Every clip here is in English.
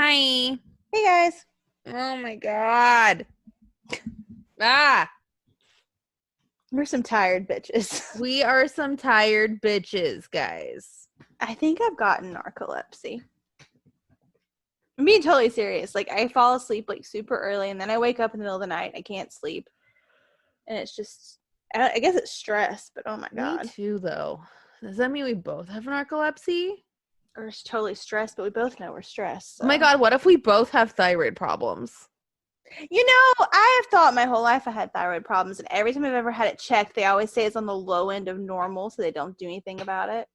Hi. Hey guys. Oh my god. We're some tired bitches. We are some tired bitches, guys. I think I've gotten narcolepsy. I'm being totally serious. Like, I fall asleep like super early and then I wake up in the middle of the night. I can't sleep. And it's just, I guess it's stress, but oh my god. Me too, though. Does that mean we both have narcolepsy? We're just totally stressed, but we both know we're stressed. So. Oh my god, what if we both have thyroid problems? You know, I have thought my whole life I had thyroid problems, and every time I've ever had it checked, they always say it's on the low end of normal, so they don't do anything about it.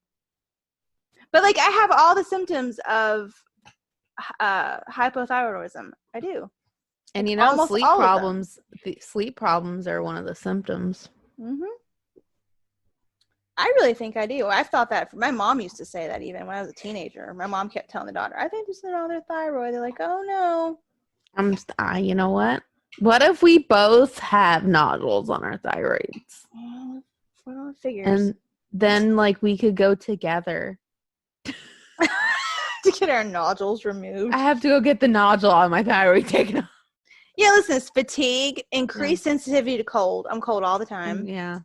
But, like, I have all the symptoms of hypothyroidism. I do. And you know, sleep problems are one of the symptoms. Mm-hmm. I really think I do. I've thought that. My mom used to say that even when I was a teenager. My mom kept telling the daughter, I think this is on their thyroid. They're like, oh, no. You know what? What if we both have nodules on our thyroids? Well, figures. And then, like, we could go together. To get our nodules removed. I have to go get the nodule on my thyroid taken off. Yeah, listen, it's fatigue, increased sensitivity to cold. I'm cold all the time. Yeah.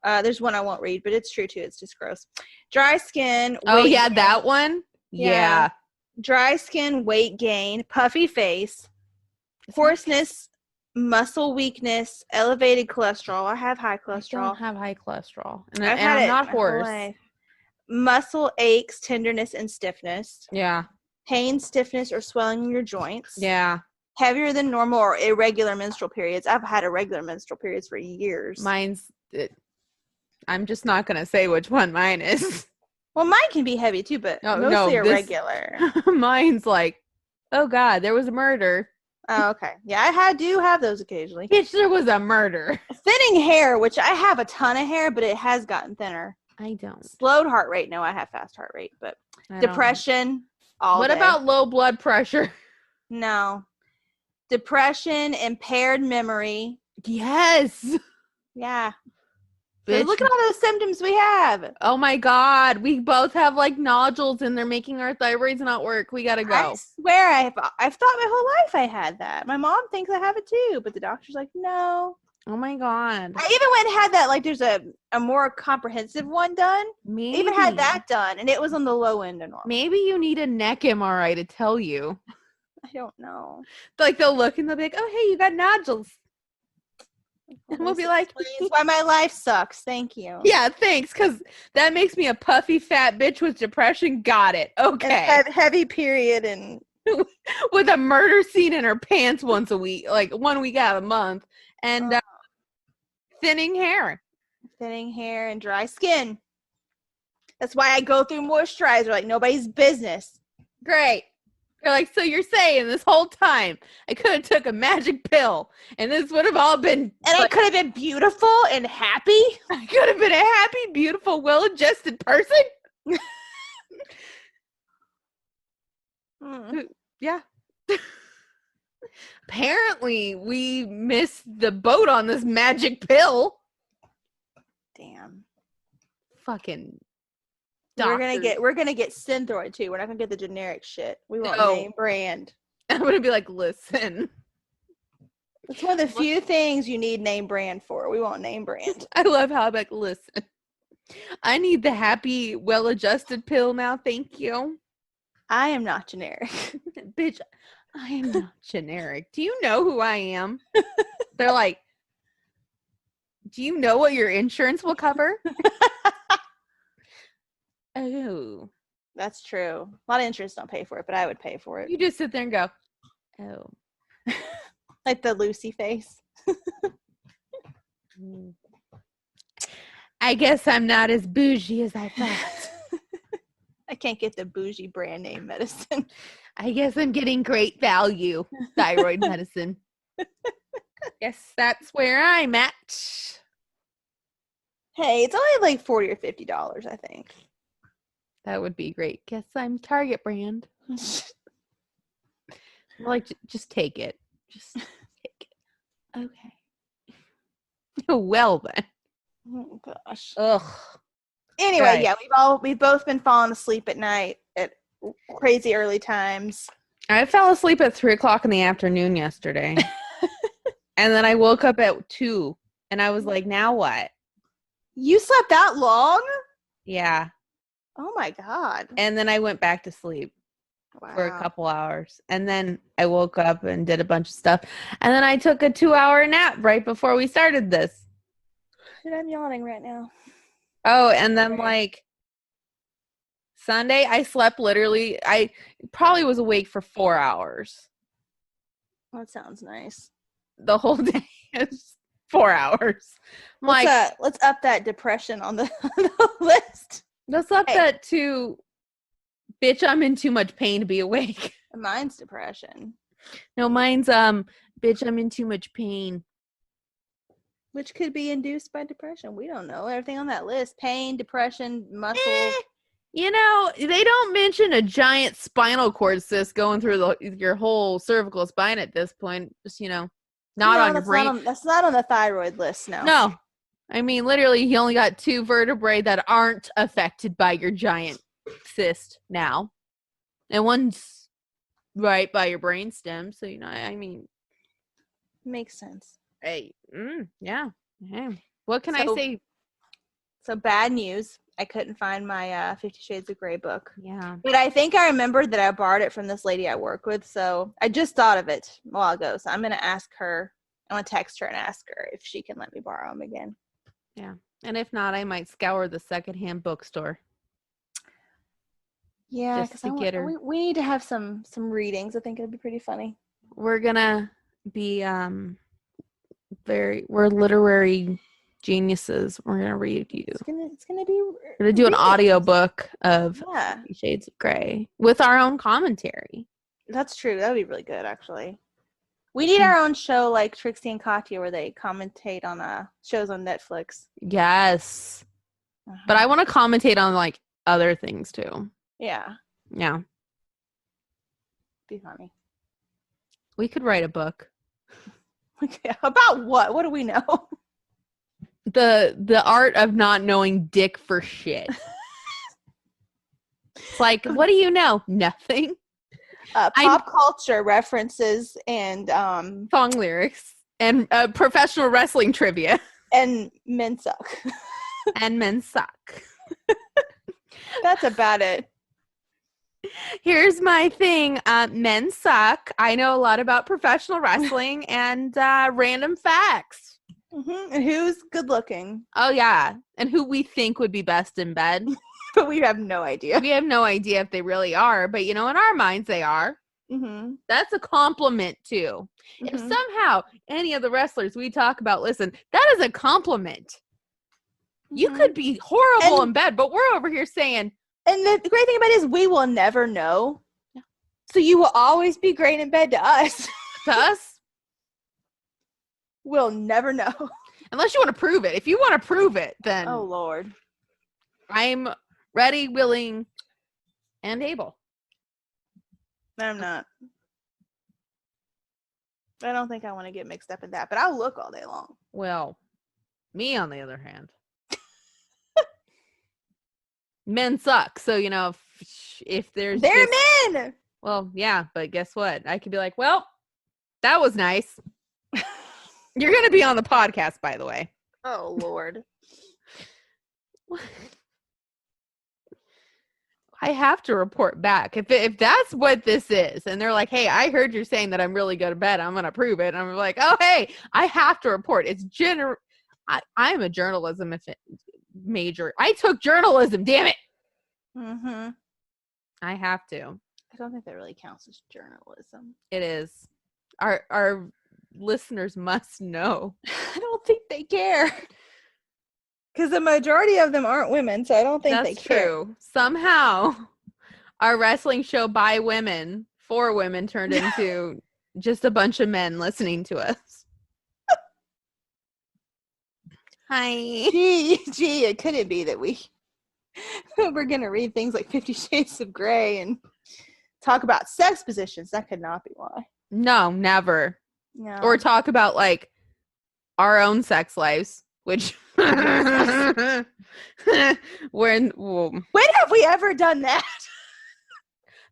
There's one I won't read, but it's true too. It's just gross. Dry skin. Oh, yeah, that one? Yeah. Dry skin, weight gain, puffy face, hoarseness, muscle weakness, elevated cholesterol. I have high cholesterol. I don't have high cholesterol. And I'm not hoarse. Muscle aches, tenderness, and stiffness. Yeah. Pain, stiffness, or swelling in your joints. Yeah. Heavier than normal or irregular menstrual periods. I've had irregular menstrual periods for years. I'm just not going to say which one mine is. Well, mine can be heavy too, but mostly irregular. Mine's like, oh God, there was a murder. Oh, okay. Yeah, I do have those occasionally. Bitch, there was a murder. Thinning hair, which I have a ton of hair, but it has gotten thinner. I don't. Slowed heart rate. No, I have fast heart rate, but depression. What about low blood pressure? No. Depression, impaired memory. Yes. Yeah. So look at all those symptoms we have. Oh my God. We both have like nodules and they're making our thyroids not work. We got to go. I swear I've thought my whole life I had that. My mom thinks I have it too, but the doctor's like, no. Oh my God. I even went and had that, like there's a more comprehensive one done. Maybe. I even had that done and it was on the low end of normal. Maybe you need a neck MRI to tell you. I don't know. Like they'll look and they'll be like, oh, hey, you got nodules. And we'll be like, that's why my life sucks. Thank you. Yeah, thanks. Because that makes me a puffy fat bitch with depression. Got it. Okay. And heavy period and with a murder scene in her pants once a week, like 1 week out of the month. And thinning hair. Thinning hair and dry skin. That's why I go through moisturizer like nobody's business. Great. You're like, so you're saying this whole time I could have took a magic pill and this would have all been... And I could have been beautiful and happy? I could have been a happy, beautiful, well-adjusted person? Yeah. Apparently, we missed the boat on this magic pill. Damn. Fucking... We're gonna get Synthroid too. We're not gonna get the generic shit. We want name brand. I'm gonna be like, listen. It's one of the few things you need name brand for. We want name brand. I love how I'm like, listen. I need the happy, well-adjusted pill now. Thank you. I am not generic. Bitch, I am not generic. Do you know who I am? They're like, do you know what your insurance will cover? Oh, that's true. A lot of insurance don't pay for it, but I would pay for it. You just sit there and go, oh. Like the Lucy face. I guess I'm not as bougie as I thought. I can't get the bougie brand name medicine. I guess I'm getting great value thyroid medicine. Guess that's where I'm at. Hey, it's only like $40 or $50, I think. That would be great. Guess I'm Target brand. Like, just take it. Just take it. Okay. Well then. Oh gosh. Ugh. Anyway, yeah, we've both been falling asleep at night at crazy early times. I fell asleep at 3:00 in the afternoon yesterday. And then I woke up at 2 and I was like, now what? You slept that long? Yeah. Oh my God. And then I went back to sleep for a couple hours. And then I woke up and did a bunch of stuff. And then I took a 2-hour nap right before we started this. Dude, I'm yawning right now. Oh, and then like Sunday, I slept literally, I probably was awake for 4 hours. That sounds nice. The whole day is 4 hours. Let's up that depression on the list. Let's up that to, bitch, I'm in too much pain to be awake. Mine's depression. No, mine's, bitch, I'm in too much pain. Which could be induced by depression. We don't know. Everything on that list. Pain, depression, muscle. You know, they don't mention a giant spinal cord cyst going through your whole cervical spine at this point. Just, not on your brain. That's not on the thyroid list, no. No. I mean, literally, you only got 2 vertebrae that aren't affected by your giant cyst now. And one's right by your brainstem. So, I mean. Makes sense. Hey, yeah. Hey. What can I say? So, bad news. I couldn't find my 50 Shades of Grey book. Yeah. But I think I remembered that I borrowed it from this lady I work with. So I just thought of it a while ago. So I'm going to ask her. I'm going to text her and ask her if she can let me borrow them again. Yeah. And if not, I might scour the secondhand bookstore. Yeah, because we need to have some readings. I think it'd be pretty funny. We're going to be we're literary geniuses. We're gonna read you. It's gonna be. We're gonna do an audiobook of 50 Shades of Grey with our own commentary. That's true. That would be really good, actually. We need our own show, like Trixie and Katya, where they commentate on shows on Netflix. Yes, but I want to commentate on like other things too. Yeah. Be funny. We could write a book. Okay, about what? What do we know? The art of not knowing dick for shit. It's like, what do you know? Nothing. Pop culture references and song lyrics and professional wrestling trivia. And men suck. And men suck. That's about it. Here's my thing. Men suck. I know a lot about professional wrestling and random facts. Mm-hmm. And who's good looking? Oh, yeah. And who we think would be best in bed. But we have no idea. We have no idea if they really are. But, in our minds, they are. Mm-hmm. That's a compliment, too. Mm-hmm. If somehow any of the wrestlers we talk about, listen, that is a compliment. Mm-hmm. You could be horrible in bed, but we're over here saying. And the great thing about it is we will never know. Yeah. So you will always be great in bed to us. To us? We'll never know. Unless you want to prove it. If you want to prove it, then. Oh, Lord. I'm ready, willing, and able. I'm not. I don't think I want to get mixed up in that, but I'll look all day long. Well, me, on the other hand. Men suck. So, if there's. They're men! Well, yeah, but guess what? I could be like, well, that was nice. You're going to be on the podcast, by the way. Oh, Lord. I have to report back. If that's what this is, and they're like, hey, I heard you're saying that I'm really good at bed. I'm going to prove it. And I'm like, oh, hey, I have to report. It's I'm a journalism major. I took journalism, damn it. Mm-hmm. I have to. I don't think that really counts as journalism. It is. Our listeners must know. I don't think they care. Because the majority of them aren't women, so I don't think they care. That's true. Somehow, our wrestling show by women, for women, turned into just a bunch of men listening to us. Hi. Gee, it couldn't be that we're going to read things like 50 Shades of Grey and talk about sex positions. That could not be why. No, never. No. Or talk about, like, our own sex lives, which... when have we ever done that?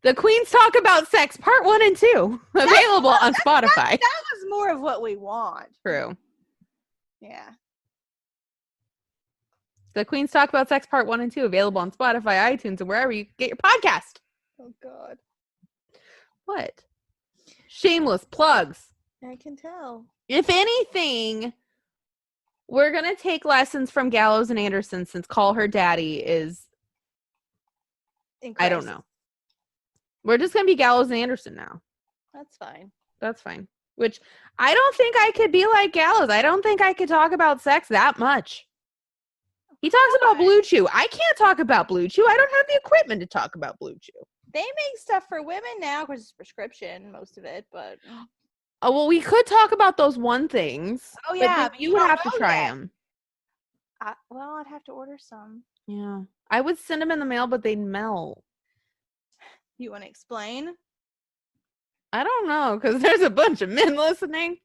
The Queens Talk About Sex, Part 1 and 2. Available on Spotify. That was more of what we want. True. Yeah. The Queens Talk About Sex, Part 1 and 2. Available on Spotify, iTunes, and wherever you get your podcast. Oh, God. What? Shameless plugs. I can tell. If anything, we're going to take lessons from Gallows and Anderson since Call Her Daddy is... I don't know. We're just going to be Gallows and Anderson now. That's fine. That's fine. Which I don't think I could be like Gallows. I don't think I could talk about sex that much. He talks about Blue Chew. I can't talk about Blue Chew. I don't have the equipment to talk about Blue Chew. They make stuff for women now because it's prescription, most of it, but... Oh, well, we could talk about those one things. Oh, yeah. But you would have to try them. Well, I'd have to order some. Yeah. I would send them in the mail, but they'd melt. You want to explain? I don't know, because there's a bunch of men listening.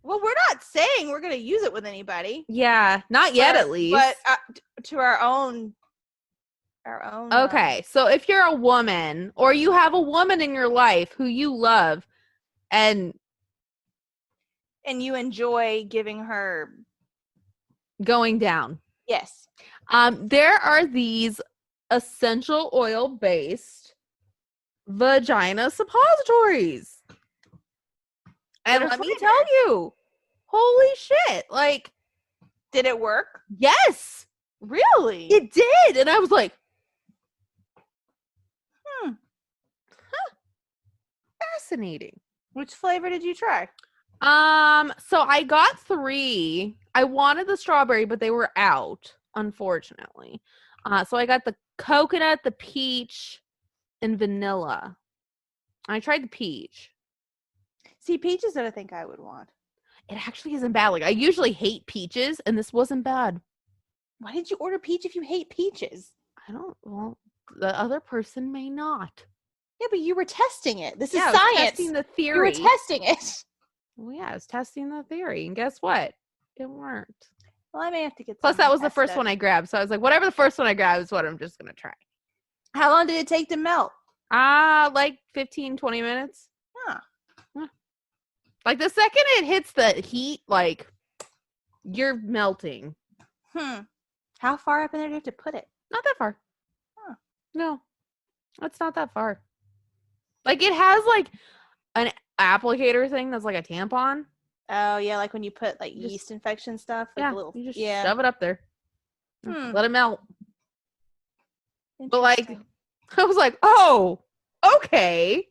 Well, we're not saying we're going to use it with anybody. Yeah, not yet at least. But to our own. Okay, so if you're a woman, or you have a woman in your life who you love, and you enjoy giving her going down. Yes. There are these essential oil-based vagina suppositories. And let me tell you, holy shit, like, did it work? Yes. Really? It did. And I was like, fascinating. Which flavor did you try? So I got 3. I wanted the strawberry, but they were out, unfortunately. So I got the coconut, the peach, and vanilla. I tried the peach. See, peaches that I think I would want. It actually isn't bad. Like, I usually hate peaches, and this wasn't bad. Why did you order peach if you hate peaches? Well, the other person may not. Yeah, but you were testing it. This is I was science. testing the theory. You were testing it. Well, yeah, I was testing the theory, and guess what? It worked. Well, I may have to get. Plus, that was the first one I grabbed, so I was like, whatever the first one I grabbed is what I'm just gonna try. How long did it take to melt? Like 15, 20 minutes. Huh. Like the second it hits the heat, like you're melting. How far up in there do you have to put it? Not that far. Huh. No, it's not that far. Like it has like an applicator thing that's like a tampon. Oh yeah, like when you put like yeast infection stuff. Like you just shove it up there. Let it melt. But like, I was like, oh, okay.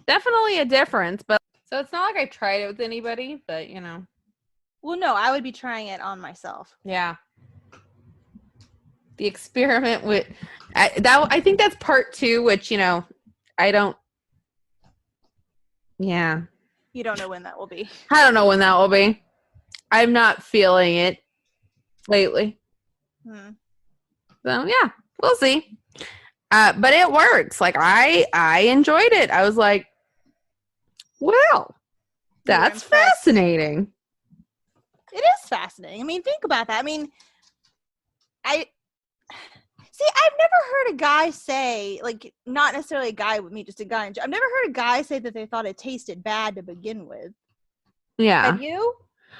Definitely a difference, but so it's not like I tried it with anybody, but you know. Well, no, I would be trying it on myself. Yeah. The experiment with I think that's part 2, which I don't. Yeah. You don't know when that will be. I don't know when that will be. I'm not feeling it lately. So yeah, we'll see. But it works. Like I enjoyed it. I was like, well, that's fascinating. It is fascinating. I mean, think about that. I mean, I've never heard a guy say, like, not necessarily a guy with me, just a guy. I've never heard a guy say that they thought it tasted bad to begin with. Yeah. Have you?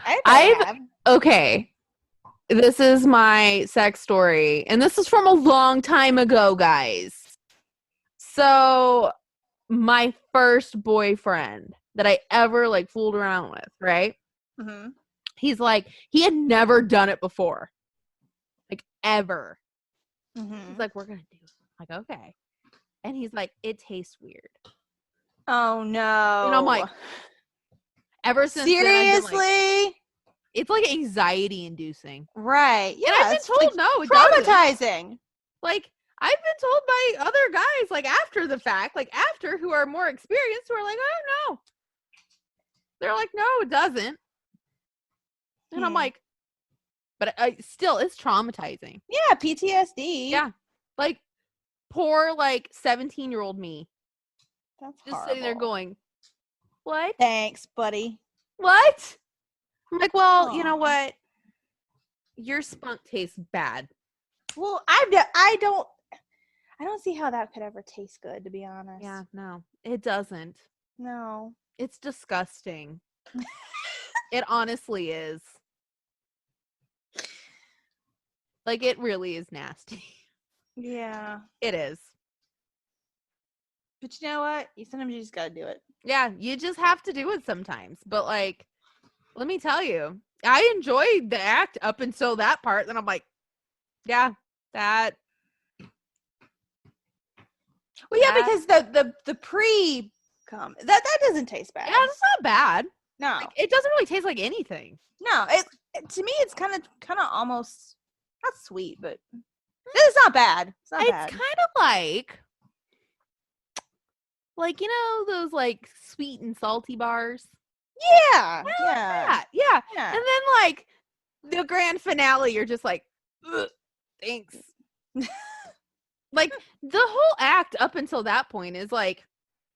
I have. Okay. This is my sex story, and this is from a long time ago, guys. So, my first boyfriend that I ever, like, fooled around with, right? He's like, he had never done it before. Like, ever. He's like, we're going to do it. I'm like, okay. And he's like, it tastes weird. Oh, no. And I'm like, ever since seriously? Then, I've been like, it's like anxiety inducing. Right. Yeah. And I've been told, like, no, it traumatizing. doesn't. Like, I've been told by other guys, like, after the fact, like, after, who are more experienced, who are like, oh, no. They're like, no, it doesn't. And I'm like, but still, it's traumatizing. Yeah, PTSD. Yeah. Like, poor, like, 17-year-old me. That's just horrible. sitting there going, what? Thanks, buddy. What? I'm like, well, you know what? Your spunk tastes bad. Well, I I don't see how that could ever taste good, to be honest. Yeah, no, it doesn't. No. It's disgusting. It honestly is. Like, it really is nasty. Yeah. It is. But you know what? Sometimes you just gotta do it. Yeah, you just have to do it sometimes. But, like, let me tell you, I enjoyed the act up until that part. Then I'm like, yeah, that. Well, yeah, because the pre cum that doesn't taste bad. Yeah, it's not bad. No, Like, it doesn't really taste like anything. no. To me, it's kind of almost not sweet, but it's not bad. It's not bad. It's kind of like, you know, those like sweet and salty bars. Yeah, Yeah. And then like the grand finale, you're just like, ugh, thanks. Like the whole act up until that point is like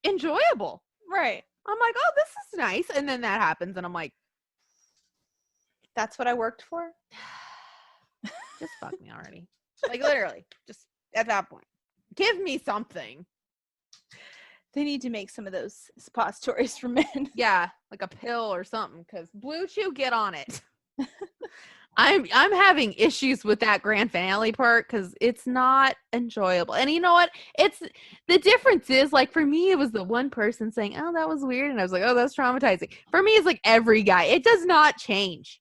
enjoyable. Right. I'm like, oh, this is nice. And then that happens, and I'm like, that's what I worked for. just fuck me already. Like literally, just at that point, give me something. They need to make some of those suppositories for men. Yeah, like a pill or something. Because Blue Chew, get on it. I'm having issues with that grand finale part because it's not enjoyable. And you know what? It's the difference is like for me, it was the one person saying, "Oh, that was weird," and I was like, "Oh, that's traumatizing." For me, it's like every guy. It does not change.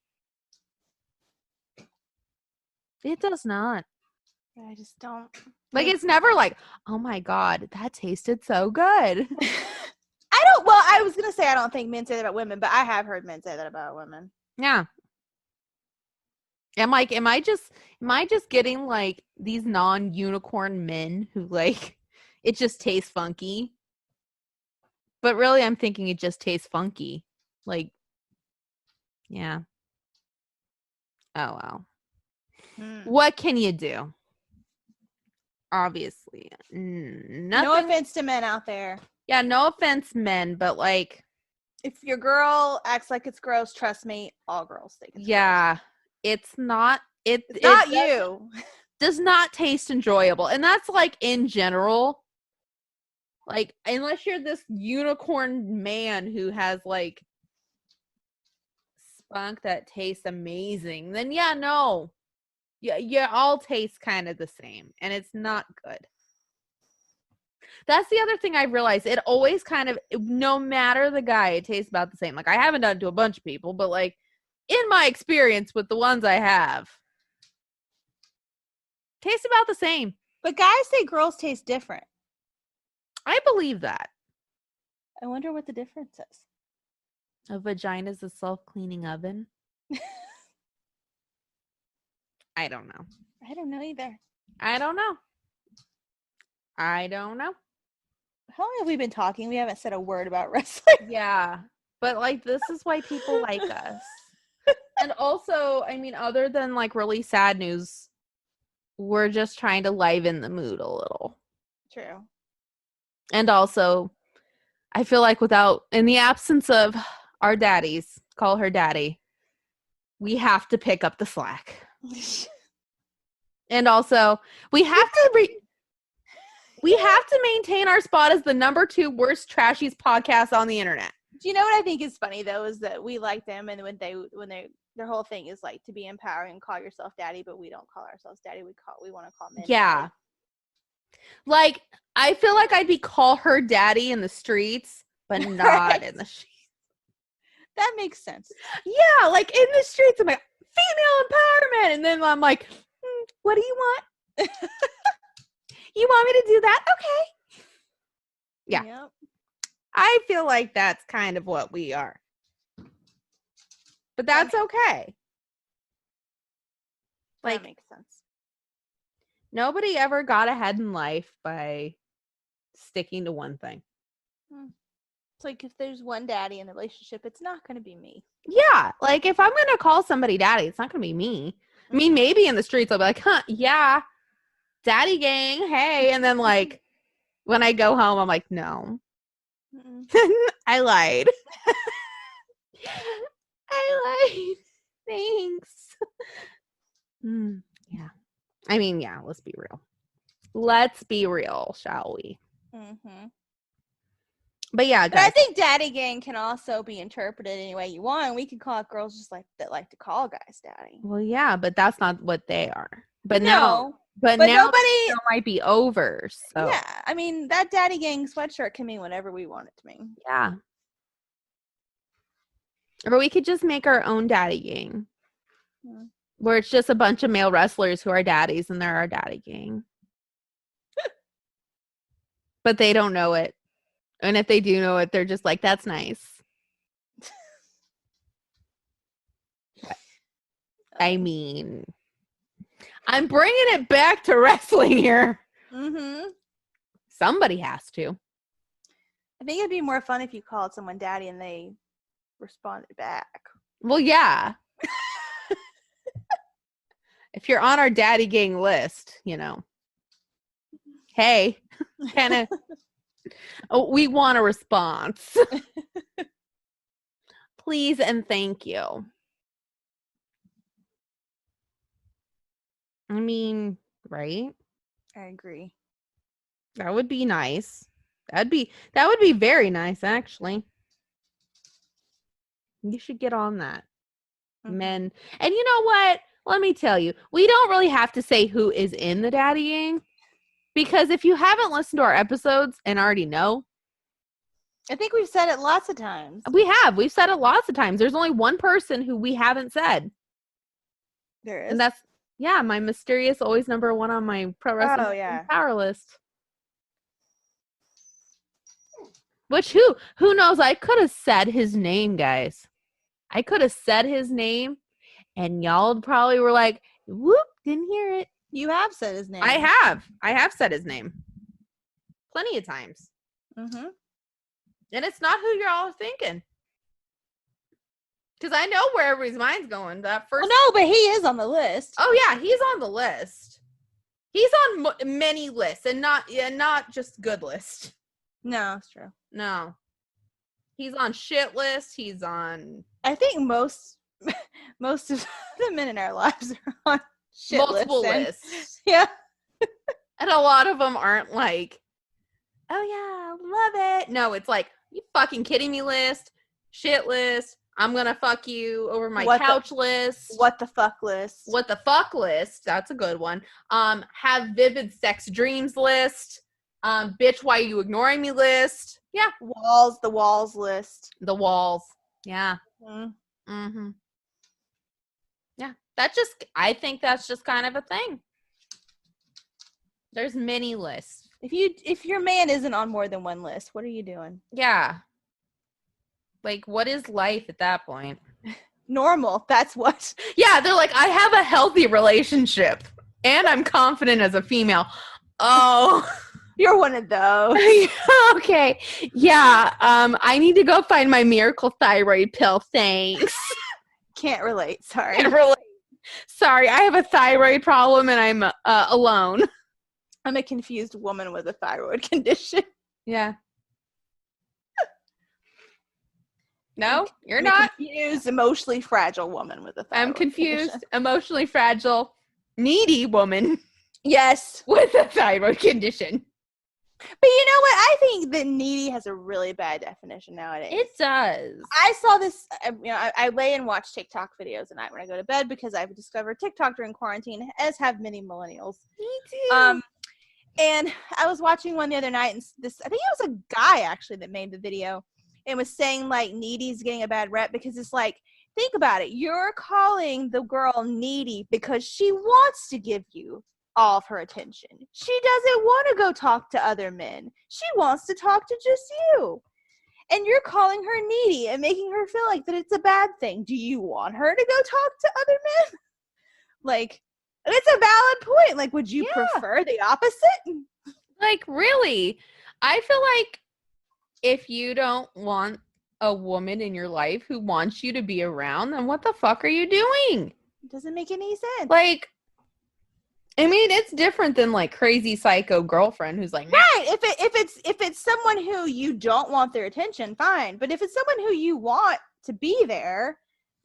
It does not. I just don't. Like it's never like, "Oh my god, that tasted so good." I don't. Well, I was gonna say I don't think men say that about women, but I have heard men say that about women. Yeah. I'm like, am I just getting like these non-unicorn men who like it just tastes funky? But really I'm thinking it just tastes funky. Like, yeah. Oh well. What can you do? Obviously. Nothing. No offense to men out there. Yeah, no offense, men, but like if your girl acts like it's gross, trust me, all girls think it's gross. It's not you. Does not taste enjoyable. And that's like in general. Like unless you're this unicorn man who has like spunk that tastes amazing, then yeah, no. Yeah, all taste kind of the same. And it's not good. That's the other thing I realized. It always kind of, no matter the guy, it tastes about the same. Like I haven't done it to a bunch of people, but like in my experience with the ones I have, tastes about the same. But guys say girls taste different. I believe that. I wonder what the difference is. A vagina's a self-cleaning oven. I don't know. I don't know either. I don't know. How long have we been talking? We haven't said a word about wrestling. Yeah. But like this is why people like us. And also, I mean, other than like really sad news, we're just trying to liven the mood a little. True. And also, I feel like in the absence of our daddies, call her daddy, we have to pick up the slack. And also, we have to maintain our spot as the number 2 worst trashiest podcast on the internet. Do you know what I think is funny though is that we like them, and when their whole thing is like to be empowering and call yourself daddy, but we don't call ourselves daddy. We want to call men. Yeah. Daddy. Like I feel like I'd call her daddy in the streets, but not right. in the sheets. That makes sense. Yeah, like in the streets, I'm like female empowerment, and then I'm like, what do you want? You want me to do that? Okay. Yeah. Yep. I feel like that's kind of what we are. But that's okay. Like, that makes sense. Nobody ever got ahead in life by sticking to one thing. It's like if there's one daddy in the relationship, it's not going to be me. Yeah. Like if I'm going to call somebody daddy, it's not going to be me. I mean, maybe in the streets I'll be like, yeah, daddy gang, hey. And then like when I go home, I'm like, no. I lied. I lied. Thanks. Yeah. I mean, yeah, let's be real. Let's be real, shall we? Mm-hmm. But yeah, But guys. I think daddy gang can also be interpreted any way you want. We can call it girls just like that like to call guys daddy. Well, yeah, but that's not what they are. But No, now nobody. it might be over. So Yeah, I mean that daddy gang sweatshirt can mean whatever we want it to mean. yeah. Or we could just make our own daddy gang. Where it's just a bunch of male wrestlers who are daddies and they're our daddy gang. But they don't know it. And if they do know it, they're just like, that's nice. I mean, I'm bringing it back to wrestling here. Mm-hmm. Somebody has to. I think it'd be more fun if you called someone daddy and they responded back. Well, yeah. If you're on our daddy gang list, you know, hey, kind of, we want a response. Please and thank you. I mean, right? I agree. That would be nice. That would be very nice, actually. You should get on that. Mm-hmm. Men. And you know what? Let me tell you, we don't really have to say who is in the daddy gang, because if you haven't listened to our episodes and already know, I think we've said it lots of times. We've said it lots of times. There's only one person who we haven't said. There is. And that's, yeah, my mysterious, always number one on my pro wrestling power list. Which who knows? I could have said his name, guys. I could have said his name. And y'all probably were like, whoop, didn't hear it. You have said his name. I have said his name. Plenty of times. Mm-hmm. And it's not who you're all thinking. Because I know where everybody's mind's going. That first. Well, no, but he is on the list. Oh, yeah, he's on the list. He's on many lists and not just good lists. No, it's true. No. He's on shit list. He's on. I think most of the men in our lives are on shit multiple lists. Yeah. And a lot of them aren't like, oh yeah, love it. No, it's like, you fucking kidding me list, shit list, I'm gonna fuck you over my couch list. What the fuck list. What the fuck list. That's a good one. Have vivid sex dreams list. Bitch, why are you ignoring me list. Yeah. The walls list. The walls. Yeah. Mm-hmm. Yeah. I think that's just kind of a thing. There's many lists. If your man isn't on more than one list, what are you doing? Yeah. Like, what is life at that point? Normal. That's what. Yeah, they're like, I have a healthy relationship and I'm confident as a female. Oh. You're one of those. Okay. Yeah. I need to go find my miracle thyroid pill. Thanks. Can't relate. Sorry. Can't relate. Sorry, I have a thyroid problem and I'm alone. I'm a confused woman with a thyroid condition. Yeah. No, you're not. Confused, emotionally fragile woman with a thyroid I'm confused, condition. Emotionally fragile, needy woman. Yes. With a thyroid condition. But you know what? I think that needy has a really bad definition nowadays. It does. I saw this, I lay and watch TikTok videos at night when I go to bed because I've discovered TikTok during quarantine, as have many millennials. Me too. And I was watching one the other night, and I think it was a guy actually that made the video and was saying like needy's getting a bad rep because it's like, think about it. You're calling the girl needy because she wants to give you all of her attention. She doesn't want to go talk to other men. She wants to talk to just you. And you're calling her needy and making her feel like that it's a bad thing. Do you want her to go talk to other men? Like, it's a valid point. Like, would you prefer the opposite? Like, really? I feel like if you don't want a woman in your life who wants you to be around, then what the fuck are you doing? It doesn't make any sense. Like, I mean, it's different than like crazy psycho girlfriend who's like, right. If it's someone who you don't want their attention, fine. But if it's someone who you want to be there,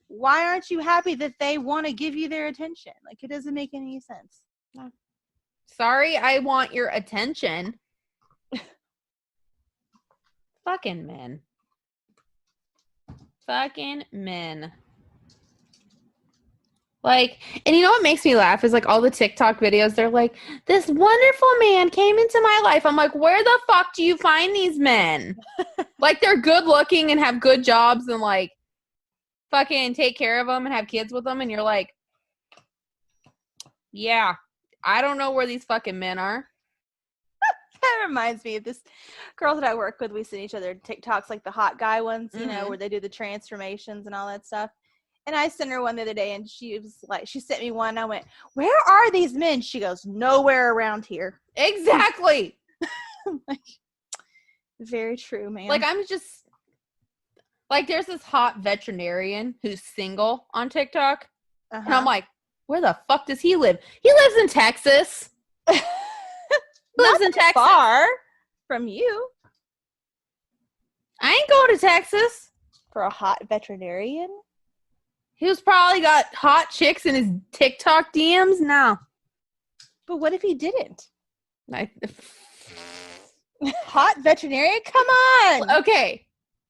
why aren't you happy that they want to give you their attention? Like, it doesn't make any sense. No. Sorry, I want your attention. Fucking men. Fucking men. Like, and you know what makes me laugh is like all the TikTok videos, they're like, this wonderful man came into my life. I'm like, where the fuck do you find these men? Like, they're good looking and have good jobs and like fucking take care of them and have kids with them. And you're like, yeah, I don't know where these fucking men are. That reminds me of this girl that I work with. We send each other TikToks, like the hot guy ones, you know, where they do the transformations and all that stuff. And I sent her one the other day, and she was like, she sent me one. And I went, where are these men? She goes, nowhere around here. Exactly. Like, very true, man. Like, I'm just like, there's this hot veterinarian who's single on TikTok. And I'm like, where the fuck does he live? He lives in Texas. Lives in Texas. Far from you. I ain't going to Texas. For a hot veterinarian? He's probably got hot chicks in his TikTok DMs now. But what if he didn't? Hot veterinarian? Come on. Okay,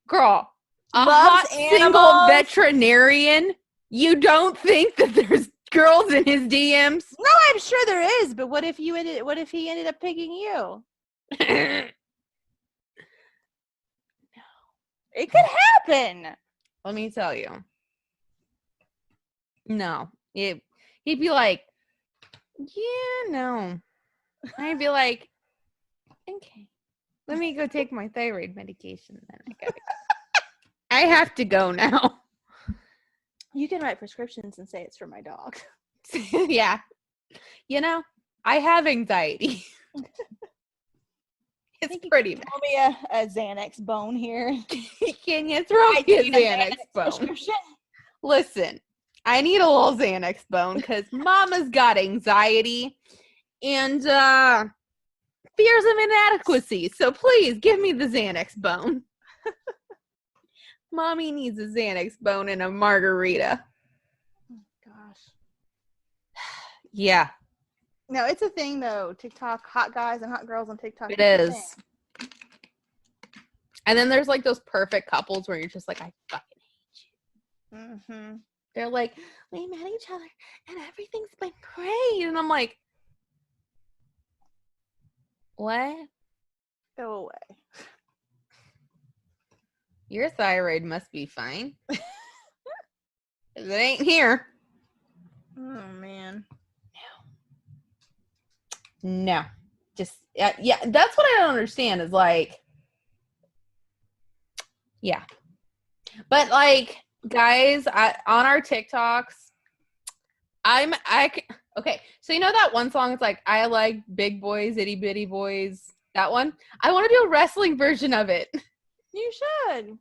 girl. A Loves hot animals. single veterinarian? You don't think that there's girls in his DMs? No, I'm sure there is. But what if he ended up picking you? No. It could happen. Let me tell you. No. He'd be like, yeah, no. I'd be like, okay. Let me go take my thyroid medication then. I have to go now. You can write prescriptions and say it's for my dog. Yeah. You know, I have anxiety. It's pretty bad. Throw me a Xanax bone here. Can you throw me a Xanax bone? Prescription? Listen, I need a little Xanax bone because Mama's got anxiety and fears of inadequacy. So please give me the Xanax bone. Mommy needs a Xanax bone and a margarita. Oh, gosh. Yeah. No, it's a thing though. TikTok, hot guys and hot girls on TikTok. It is. And then there's like those perfect couples where you're just like, I fucking hate you. Mm-hmm. They're like, we met each other and everything's been great. And I'm like, what? Go away. Your thyroid must be fine. 'Cause it ain't here. Oh, man. No. Just, yeah, that's what I don't understand is like, yeah. But like, guys, on our TikToks, okay, so you know that one song, it's like, I like big boys, itty bitty boys, that one? I want to do a wrestling version of it. You should.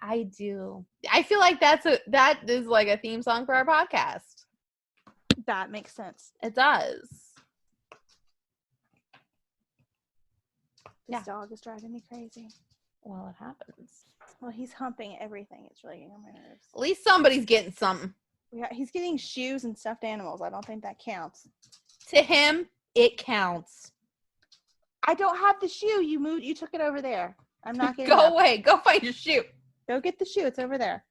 I do. I feel like that is like a theme song for our podcast. That makes sense. It does. This dog is driving me crazy. Well, it happens. Well, he's humping everything. It's really getting on my nerves. At least somebody's getting something. Yeah, he's getting shoes and stuffed animals. I don't think that counts. To him, it counts. I don't have the shoe. You took it over there. I'm not getting Go up. away. Go find your shoe. Go get the shoe. It's over there.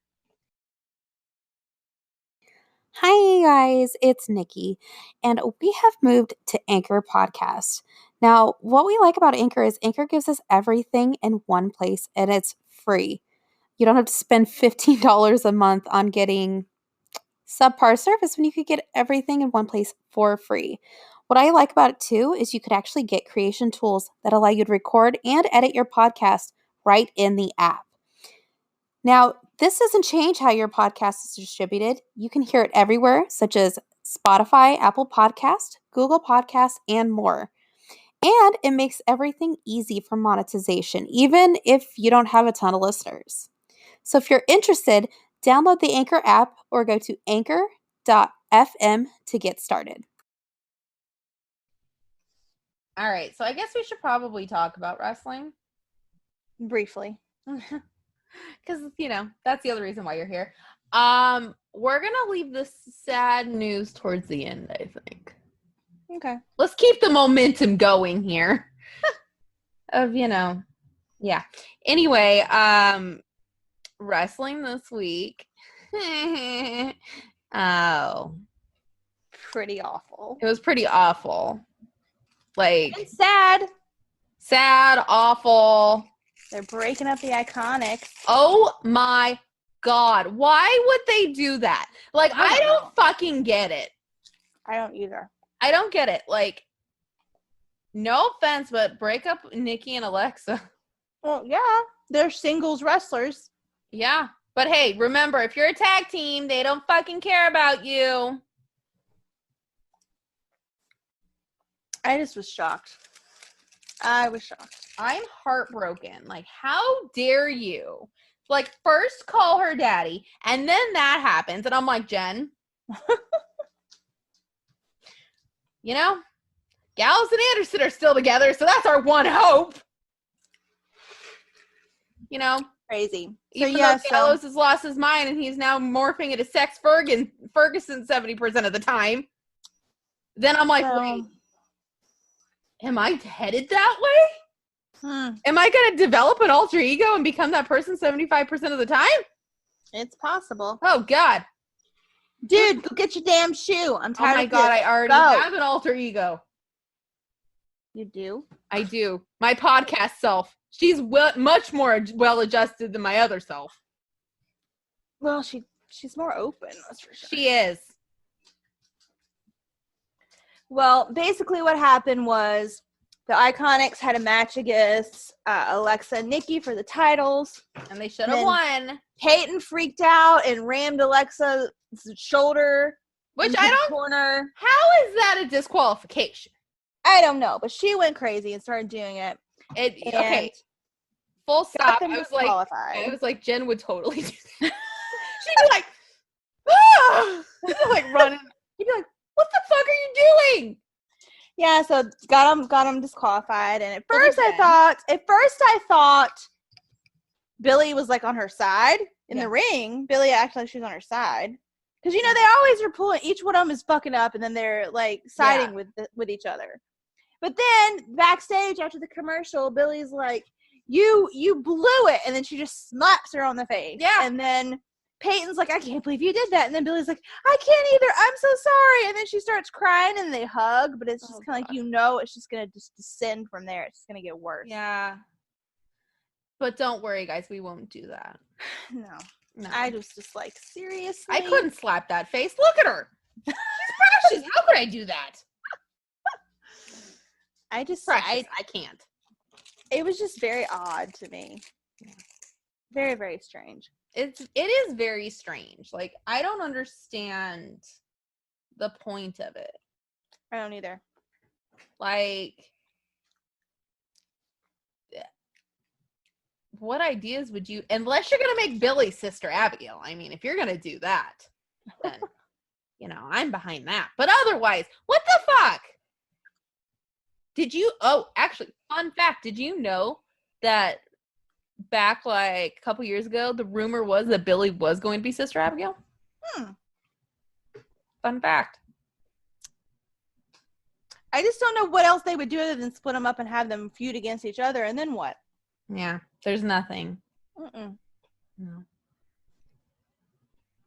Hi guys, it's Nikki, and we have moved to Anchor Podcast. Now, what we like about Anchor is Anchor gives us everything in one place, and it's free. You don't have to spend $15 a month on getting subpar service when you could get everything in one place for free. What I like about it too is you could actually get creation tools that allow you to record and edit your podcast right in the app. Now, this doesn't change how your podcast is distributed. You can hear it everywhere, such as Spotify, Apple Podcast, Google Podcast, and more. And it makes everything easy for monetization, even if you don't have a ton of listeners. So if you're interested, download the Anchor app or go to anchor.fm to get started. All right. So I guess we should probably talk about wrestling. Briefly. Because, you know, that's the other reason why you're here. We're going to leave this sad news towards the end, I think. Okay. Let's keep the momentum going here. Yeah. Anyway, wrestling this week. Oh. Pretty awful. It was pretty awful. Like, And sad. sad, awful. They're breaking up the Iconics. Oh my God. Why would they do that? Like, I don't fucking get it. I don't either. I don't get it. Like, no offense, but break up Nikki and Alexa. Well, yeah. They're singles wrestlers. Yeah. But hey, remember, if you're a tag team, they don't fucking care about you. I just was shocked. I was shocked. I'm heartbroken. Like, how dare you? Like, first call her daddy, and then that happens, and I'm like, Jen, you know, Gallows and Anderson are still together, so that's our one hope. You know, Crazy. even though Gallows has lost his mind, and he's now morphing into Sex Ferguson 70% of the time. Then I'm like, wait, am I headed that way? Am I going to develop an alter ego and become that person 75% of the time? It's possible. Oh, God. Dude, go get your damn shoe. I'm tired of Oh, my God. I already have an alter ego. You do? I do. My podcast self. She's much more well-adjusted than my other self. Well, she's more open. That's for sure. She is. Well, basically what happened was the Iconics had a match against Alexa and Nikki for the titles. And they should have won. Peyton freaked out and rammed Alexa's shoulder. Which I don't... corner. How is that a disqualification? I don't know, but she went crazy and started doing it. Okay. Full stop. I was like, Jen would totally do that. She'd be like, ah! Like running. He'd be like, what the fuck are you doing? Yeah, so got him disqualified. And at first I thought Billy was like on her side in the ring. Billy acted like she was on her side. Because, you know, they always are pulling, each one of them is fucking up and then they're like siding with each other. But then backstage after the commercial, Billy's like, you blew it. And then she just slaps her on the face. Yeah. And then Peyton's like, I can't believe you did that. And then Billy's like, I can't either. I'm so sorry. And then she starts crying and they hug. But it's just kind of like, it's just going to just descend from there. It's just going to get worse. Yeah. But don't worry, guys. We won't do that. No. I was just like, seriously? I couldn't slap that face. Look at her. She's precious. How could I do that? I can't. It was just very odd to me. Yeah. Very, very strange. It is very strange. Like, I don't understand the point of it. I don't either. Like, what ideas would you, unless you're going to make Billy Sister Abigail. I mean, if you're going to do that, then, I'm behind that. But otherwise, what the fuck? Actually, fun fact, did you know that back like a couple years ago, the rumor was that Billy was going to be Sister Abigail? Fun fact. I just don't know what else they would do other than split them up and have them feud against each other, and then what? Yeah, there's nothing. No.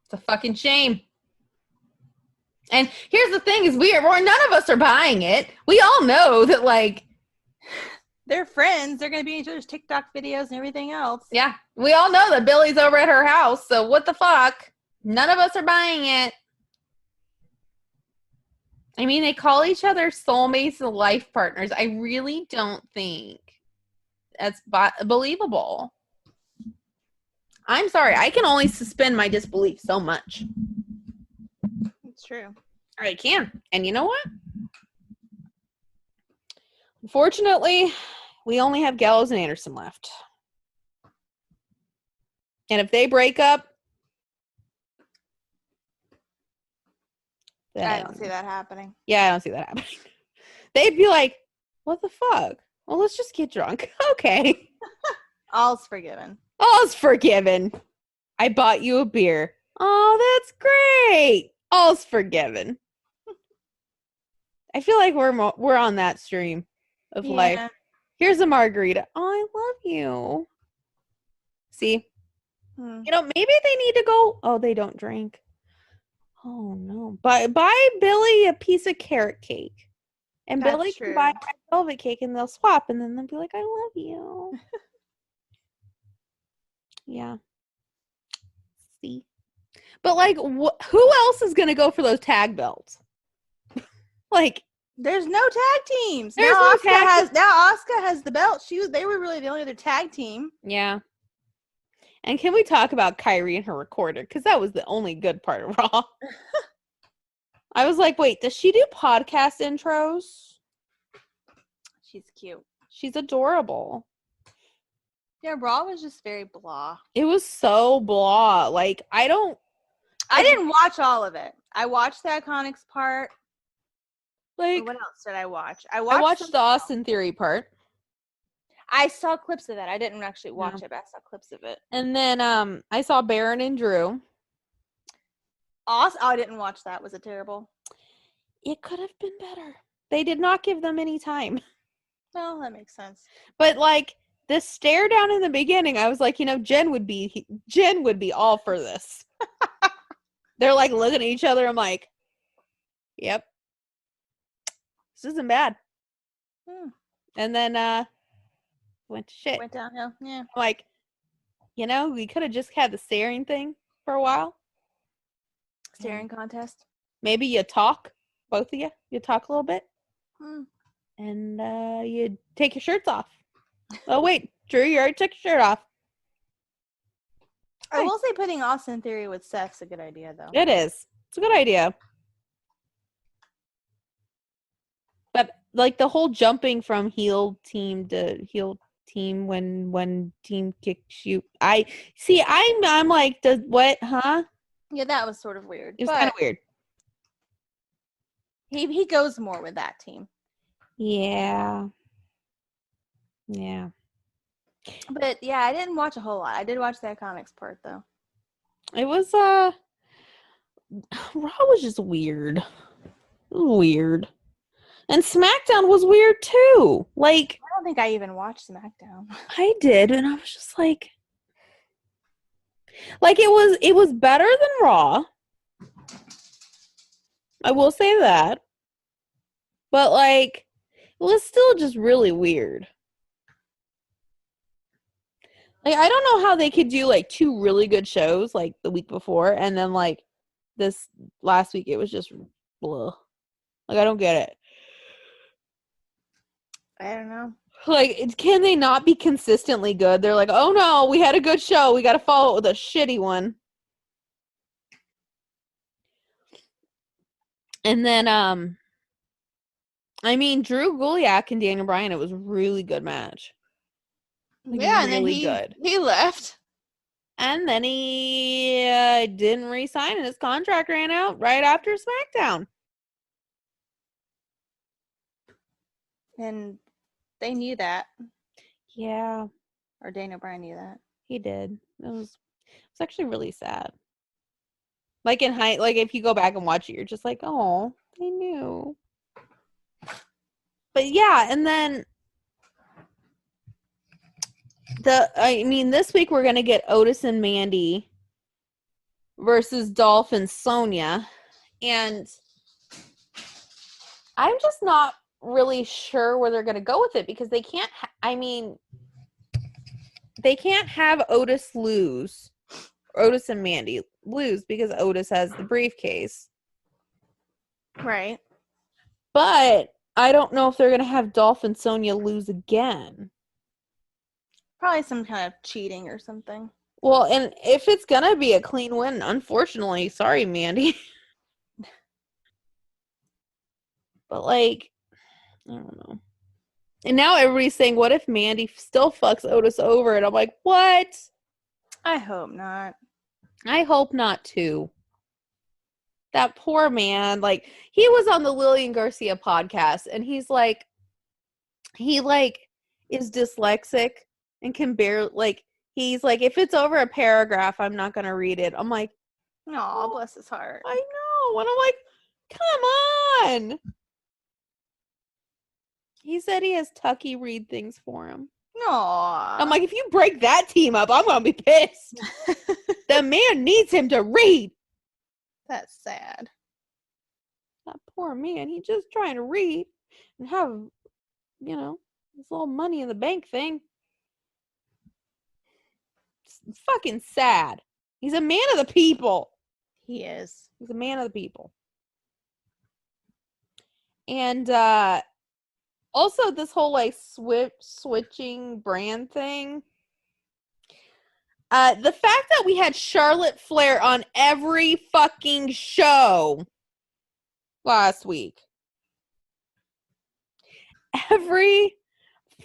It's a fucking shame. And here's the thing: is none of us are buying it. We all know that, like, they're friends. They're gonna be in each other's TikTok videos and everything else. Yeah, we all know that Billy's over at her house. So what the fuck? None of us are buying it. I mean, they call each other soulmates and life partners. I really don't think that's believable. I'm sorry. I can only suspend my disbelief so much. It's true. I can. And you know what? Unfortunately, we only have Gallows and Anderson left. And if they break up, then I don't see that happening. Yeah, I don't see that happening. They'd be like, what the fuck? Well, let's just get drunk. Okay. All's forgiven. All's forgiven. I bought you a beer. Oh, that's great. All's forgiven. I feel like we're on that stream of life. Here's a margarita. Oh, I love you. See? You know, maybe they need to go. Oh, they don't drink. Oh no. Buy Billy a piece of carrot cake. And That's Billy true. can buy red velvet cake and they'll swap and then they'll be like, I love you. Yeah. See? But like who else is gonna go for those tag belts? Like there's no tag teams. There's now no Asuka tag now Asuka has the belt. They were really the only other tag team. Yeah. And can we talk about Kyrie and her recorder? Because that was the only good part of Raw. I was like, wait, does she do podcast intros? She's cute. She's adorable. Yeah, Raw was just very blah. It was so blah. Like, I didn't watch all of it. I watched the Iconics part. Like, what else did I watch? I watched the Austin Theory part. I saw clips of that. I didn't actually watch it, but I saw clips of it. And then I saw Baron and Drew. Awesome. Oh, I didn't watch that. Was it terrible? It could have been better. They did not give them any time. Well, that makes sense. But like the stare down in the beginning, I was like, you know, Jen would be all for this. They're like looking at each other. I'm like, yep, this isn't bad. And then went to shit. Went downhill. Yeah. I'm like, you know, we could have just had the staring thing for a while. Staring contest. Maybe you talk, both of you. You talk a little bit. And you take your shirts off. Oh, wait. Drew, you already took your shirt off. I will say putting Austin Theory with Seth's a good idea, though. It is. It's a good idea. But, like, the whole jumping from heel team to heel team when team kicks you. I'm like, what, huh? Yeah, that was sort of weird. It was kind of weird. He goes more with that team. Yeah. Yeah. But yeah, I didn't watch a whole lot. I did watch the Iconics part though. It was Raw was just weird. Weird. And SmackDown was weird too. Like, I don't think I even watched SmackDown. I did, and I was just like it was better than Raw. I will say that. But like it was still just really weird. Like, I don't know how they could do like two really good shows like the week before and then like this last week it was just blah. Like, I don't get it. I don't know. Like, can they not be consistently good? They're like, oh no, we had a good show. We got to follow it with a shitty one. And then, I mean, Drew Gulak and Daniel Bryan, it was a really good match. Like, yeah, really and then good. He left. And then he didn't re-sign and his contract ran out right after SmackDown. And they knew that. Yeah. Or Daniel Bryan knew that. He did. It was actually really sad. Like like if you go back and watch it, you're just like, oh, they knew. But yeah, and then this week we're gonna get Otis and Mandy versus Dolph and Sonya, and I'm just not really sure where they're gonna go with it because they can't. They can't have Otis lose. Otis and Mandy lose because Otis has the briefcase. Right. But I don't know if they're going to have Dolph and Sonya lose again. Probably some kind of cheating or something. Well, and if it's going to be a clean win, unfortunately, sorry, Mandy. But, like, I don't know. And now everybody's saying, what if Mandy still fucks Otis over? And I'm like, what? I hope not. I hope not, too. That poor man, like, he was on the Lillian Garcia podcast, and he's like, he, like, is dyslexic and can barely, like, he's like, if it's over a paragraph, I'm not going to read it. I'm like, Aw, bless his heart. I know. And I'm like, come on. He said he has Tucky read things for him. Aww. I'm like, if you break that team up, I'm gonna be pissed. The man needs him to read. That's sad. That poor man. He's just trying to read and have, you know, this little money in the bank thing. It's fucking sad. He's a man of the people. He is. He's a man of the people. And also this whole like switching brand thing. The fact that we had Charlotte Flair on every fucking show last week. Every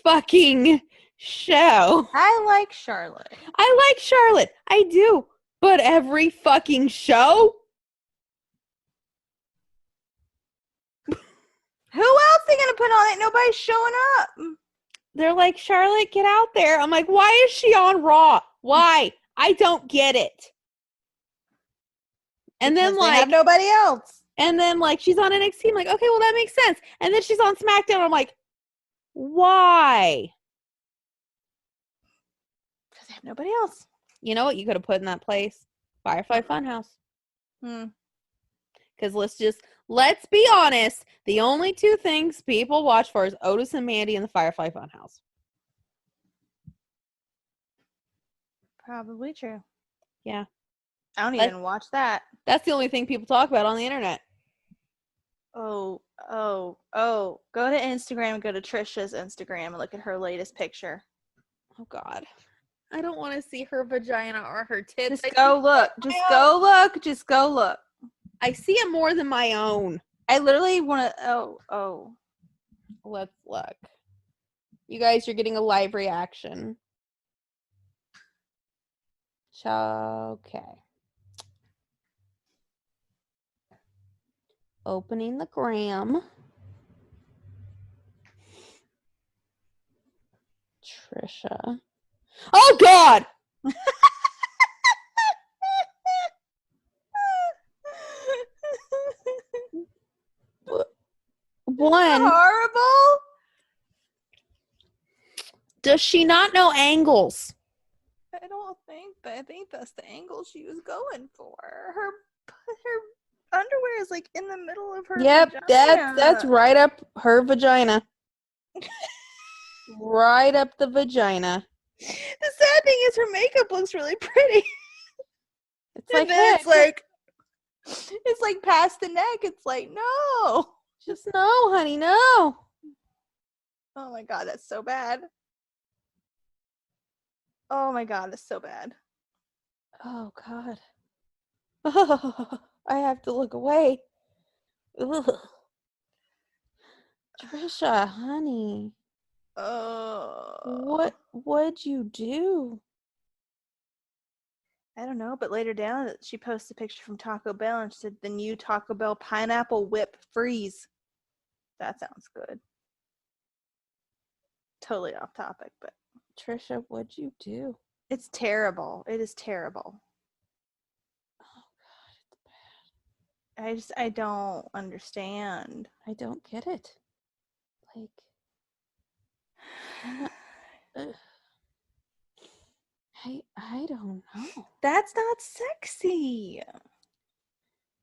fucking show. I like Charlotte. I like Charlotte. I do. But every fucking show? Who else are they gonna put on it? Nobody's showing up. They're like, Charlotte, get out there. I'm like, why is she on Raw? Why? I don't get it. And Because then they like have nobody else. And then like she's on NXT. I'm like, okay, well that makes sense. And then she's on Smackdown. I'm like, why? Because they have nobody else. You know what you could have put in that place? Firefly Funhouse. Because let's be honest, the only two things people watch for is Otis and Mandy and the Firefly Funhouse. Probably true. Yeah. I don't even watch that. That's the only thing people talk about on the internet. Oh. Go to Instagram, go to Trisha's Instagram and look at her latest picture. Oh, God. I don't want to see her vagina or her tits. Just go look. Just go look. I see it more than my own. I literally want to. Oh. Let's look. You guys, you're getting a live reaction. Okay. Opening the gram. Trisha. Oh, God! One. Horrible. Does she not know angles? I don't think, but I think that's the angle she was going for. Her underwear is like in the middle of her. Yep, vagina. that's right up her vagina. Right up the vagina. The sad thing is her makeup looks really pretty. It's like, it's like past the neck. It's like, no. just no, honey, no. Oh my God, that's so bad. Oh my God, that's so bad. Oh, God. Oh, I have to look away. Ugh. Trisha, honey. What'd you do? I don't know, but later down, she posted a picture from Taco Bell and she said, the new Taco Bell pineapple whip freeze. That sounds good. Totally off topic, but. Trisha, what'd you do? It's terrible. It is terrible. Oh, God, it's bad. I don't understand. I don't get it. Like, I don't know. That's not sexy.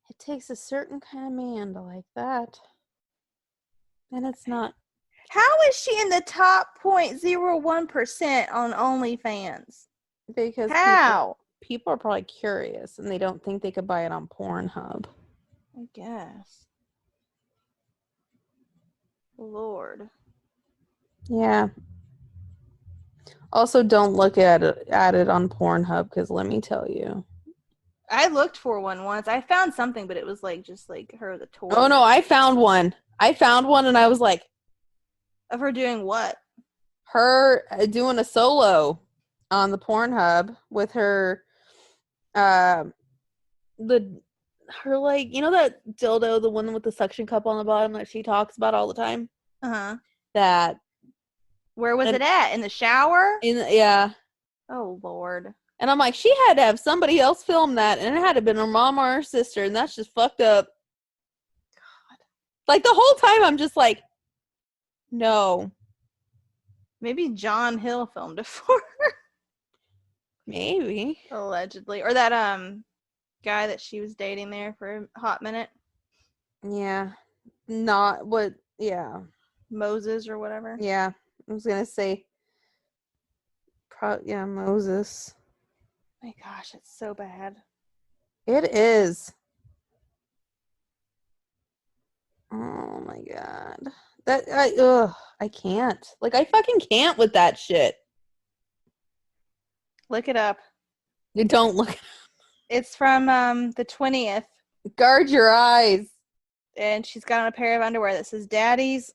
It takes a certain kind of man to like that. And it's not. How is she in the top 0.01% on OnlyFans? Because how? People are probably curious and they don't think they could buy it on Pornhub. I guess. Lord. Yeah. Also, don't look at it on Pornhub because let me tell you. I looked for one once. I found something, but it was like just like her the toy. Oh no, I found one. And I was like, of her doing what? Her doing a solo on the Pornhub with her, her like, you know that dildo, the one with the suction cup on the bottom that she talks about all the time? Uh-huh. That. Where was it at? In the shower? Yeah. Oh, Lord. And I'm like, she had to have somebody else film that, and it had to have been her mom or her sister, and that's just fucked up. God. Like, the whole time I'm just like, No. Maybe John Hill filmed it for her. Maybe. Allegedly. Or that guy that she was dating there for a hot minute. Yeah. Not what, yeah. Moses or whatever. Yeah. I was going to say, yeah, Moses. My gosh, it's so bad. It is. Oh my God. I can't. Like, I fucking can't with that shit. Look it up. You don't look. It's from the 20th. Guard your eyes. And she's got on a pair of underwear that says Daddy's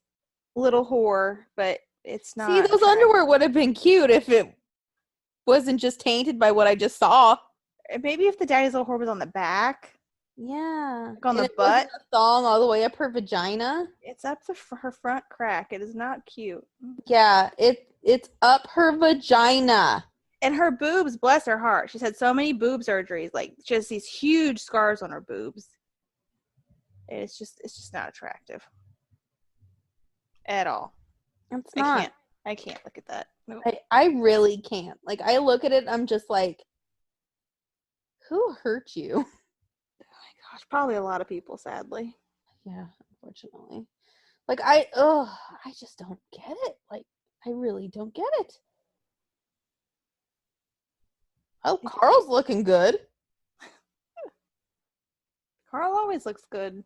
Little Whore, but it's not. See, those underwear would have been cute if it wasn't just tainted by what I just saw. Maybe if the Daddy's Little Whore was on the back. Yeah. Like on and the butt. A thong all the way up her vagina. It's up to her front crack. It is not cute. Yeah, it's up her vagina. And her boobs, bless her heart. She's had so many boob surgeries, like just these huge scars on her boobs. It's just not attractive. At all. It's not. I can't look at that. Nope. I really can't. Like, I look at it, I'm just like, who hurt you? Oh my gosh, probably a lot of people, sadly. Yeah, unfortunately. Like, I just don't get it. Like, I really don't get it. Oh, Carl's looking good. Carl always looks good.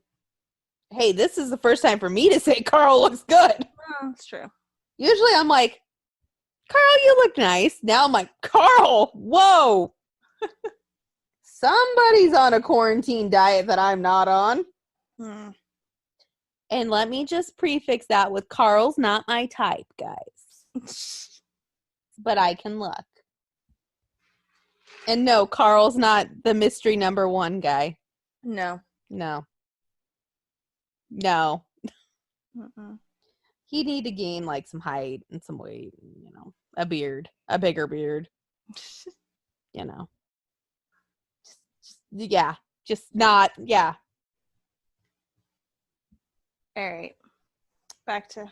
Hey, this is the first time for me to say Carl looks good. Oh, that's true. Usually I'm like, Carl, you look nice. Now I'm like, Carl, whoa. Somebody's on a quarantine diet that I'm not on. And let me just prefix that with Carl's not my type, guys. But I can look. And no, Carl's not the mystery number 1 guy. No. He'd need to gain like some height and some weight, you know, a bigger beard, you know. Just not. All right. Back to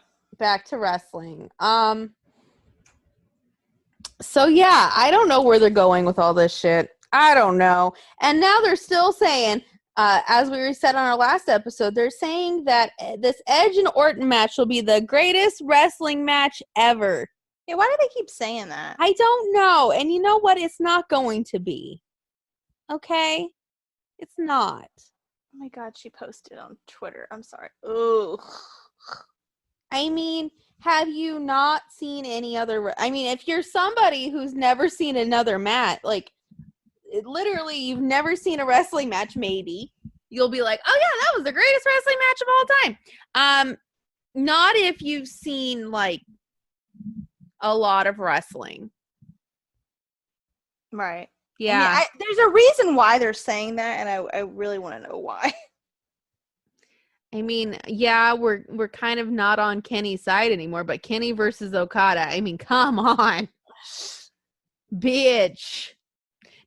wrestling. So yeah, I don't know where they're going with all this shit. I don't know. And now they're still saying, as we said on our last episode, they're saying that this Edge and Orton match will be the greatest wrestling match ever. Yeah, why do they keep saying that? I don't know. And you know what? It's not going to be. Okay? It's not. Oh my God, she posted on Twitter. I'm sorry. Ugh. I mean, have you not seen any other? I mean, if you're somebody who's never seen another match, like literally you've never seen a wrestling match, maybe you'll be like, oh yeah, that was the greatest wrestling match of all time. Not if you've seen like a lot of wrestling. Right. Yeah. I mean, there's a reason why they're saying that, and I really want to know why. I mean, yeah, we're kind of not on Kenny's side anymore, but Kenny versus Okada, I mean, come on. Bitch.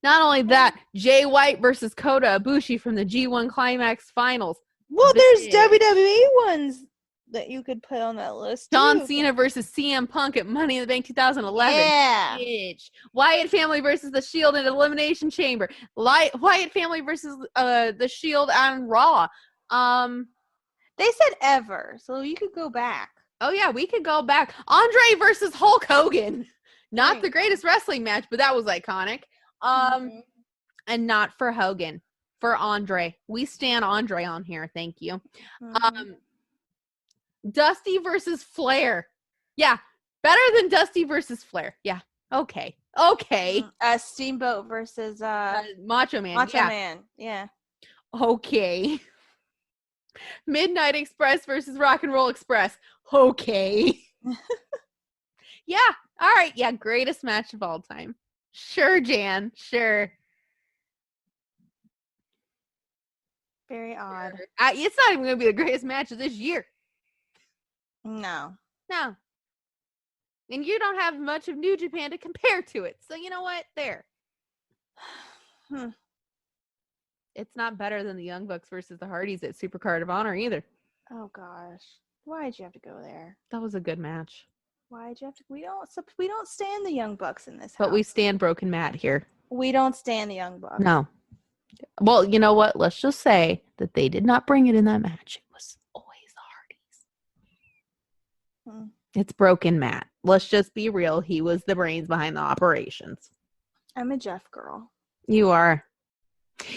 Not only that, Jay White versus Kota Ibushi from the G1 Climax Finals. Well, there's WWE ones that you could put on that list. John Cena versus CM Punk at Money in the Bank 2011. Yeah. Bitch. Wyatt family versus the Shield in Elimination Chamber. Wyatt family versus the Shield on Raw. They said ever, so you could go back. Oh yeah, we could go back. Andre versus Hulk Hogan. Not Right. the greatest wrestling match, but that was iconic. And not for Hogan, for Andre. We stand Andre on here. Thank you. Dusty versus Flair. Yeah, better than Dusty versus Flair. Yeah. Okay. Steamboat versus Macho Man. Macho Man. Yeah. Okay. Midnight Express versus Rock and Roll Express. Okay. Yeah. All right. Yeah. Greatest match of all time. Sure, Jan. Sure. Very odd. It's not even going to be the greatest match of this year. No. And you don't have much of New Japan to compare to it. So you know what? There. It's not better than the Young Bucks versus the Hardys at Supercard of Honor either. Oh gosh. Why'd you have to go there? That was a good match. Why'd you have to? We don't stand the Young Bucks in this house. But we stand Broken Matt here. We don't stand the Young Bucks. No. Well, you know what? Let's just say that they did not bring it in that match. It was always the Hardys. It's Broken Matt. Let's just be real. He was the brains behind the operations. I'm a Jeff girl. You are.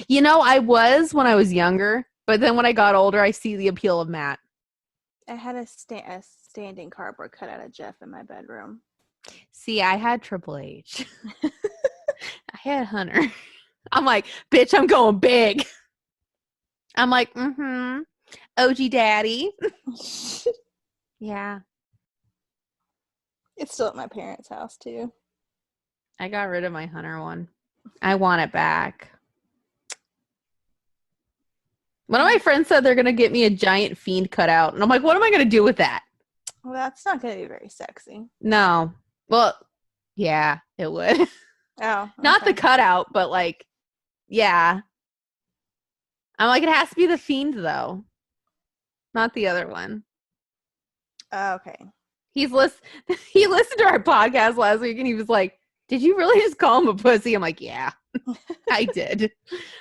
You know, I was when I was younger, but then when I got older, I see the appeal of Matt. I had a standing cardboard cut out of Jeff in my bedroom. See, I had Triple H. I had Hunter. I'm like, bitch, I'm going big. I'm like, OG daddy. Yeah. It's still at my parents' house, too. I got rid of my Hunter one. I want it back. One of my friends said they're going to get me a giant Fiend cutout. And I'm like, what am I going to do with that? Well, that's not going to be very sexy. No. Well, yeah, it would. Oh. Okay. Not the cutout, but like, yeah. I'm like, it has to be the Fiend, though. Not the other one. Okay. He listened to our podcast last week and he was like, did you really just call him a pussy? I'm like, yeah, I did.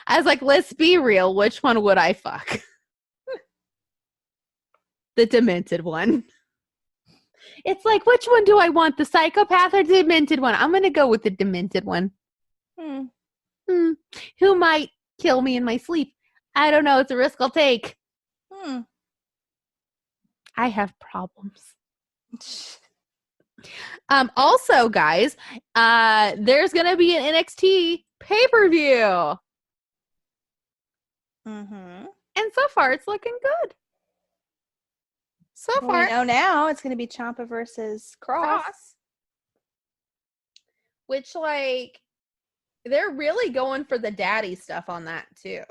I was like, let's be real. Which one would I fuck? The demented one. It's like, which one do I want? The psychopath or the demented one? I'm going to go with the demented one. Who might kill me in my sleep? I don't know. It's a risk I'll take. I have problems. Also, guys, there's going to be an NXT pay-per-view. And so far, it's looking good. So far. We know now it's going to be Ciampa versus Cross. Which, like, they're really going for the daddy stuff on that, too.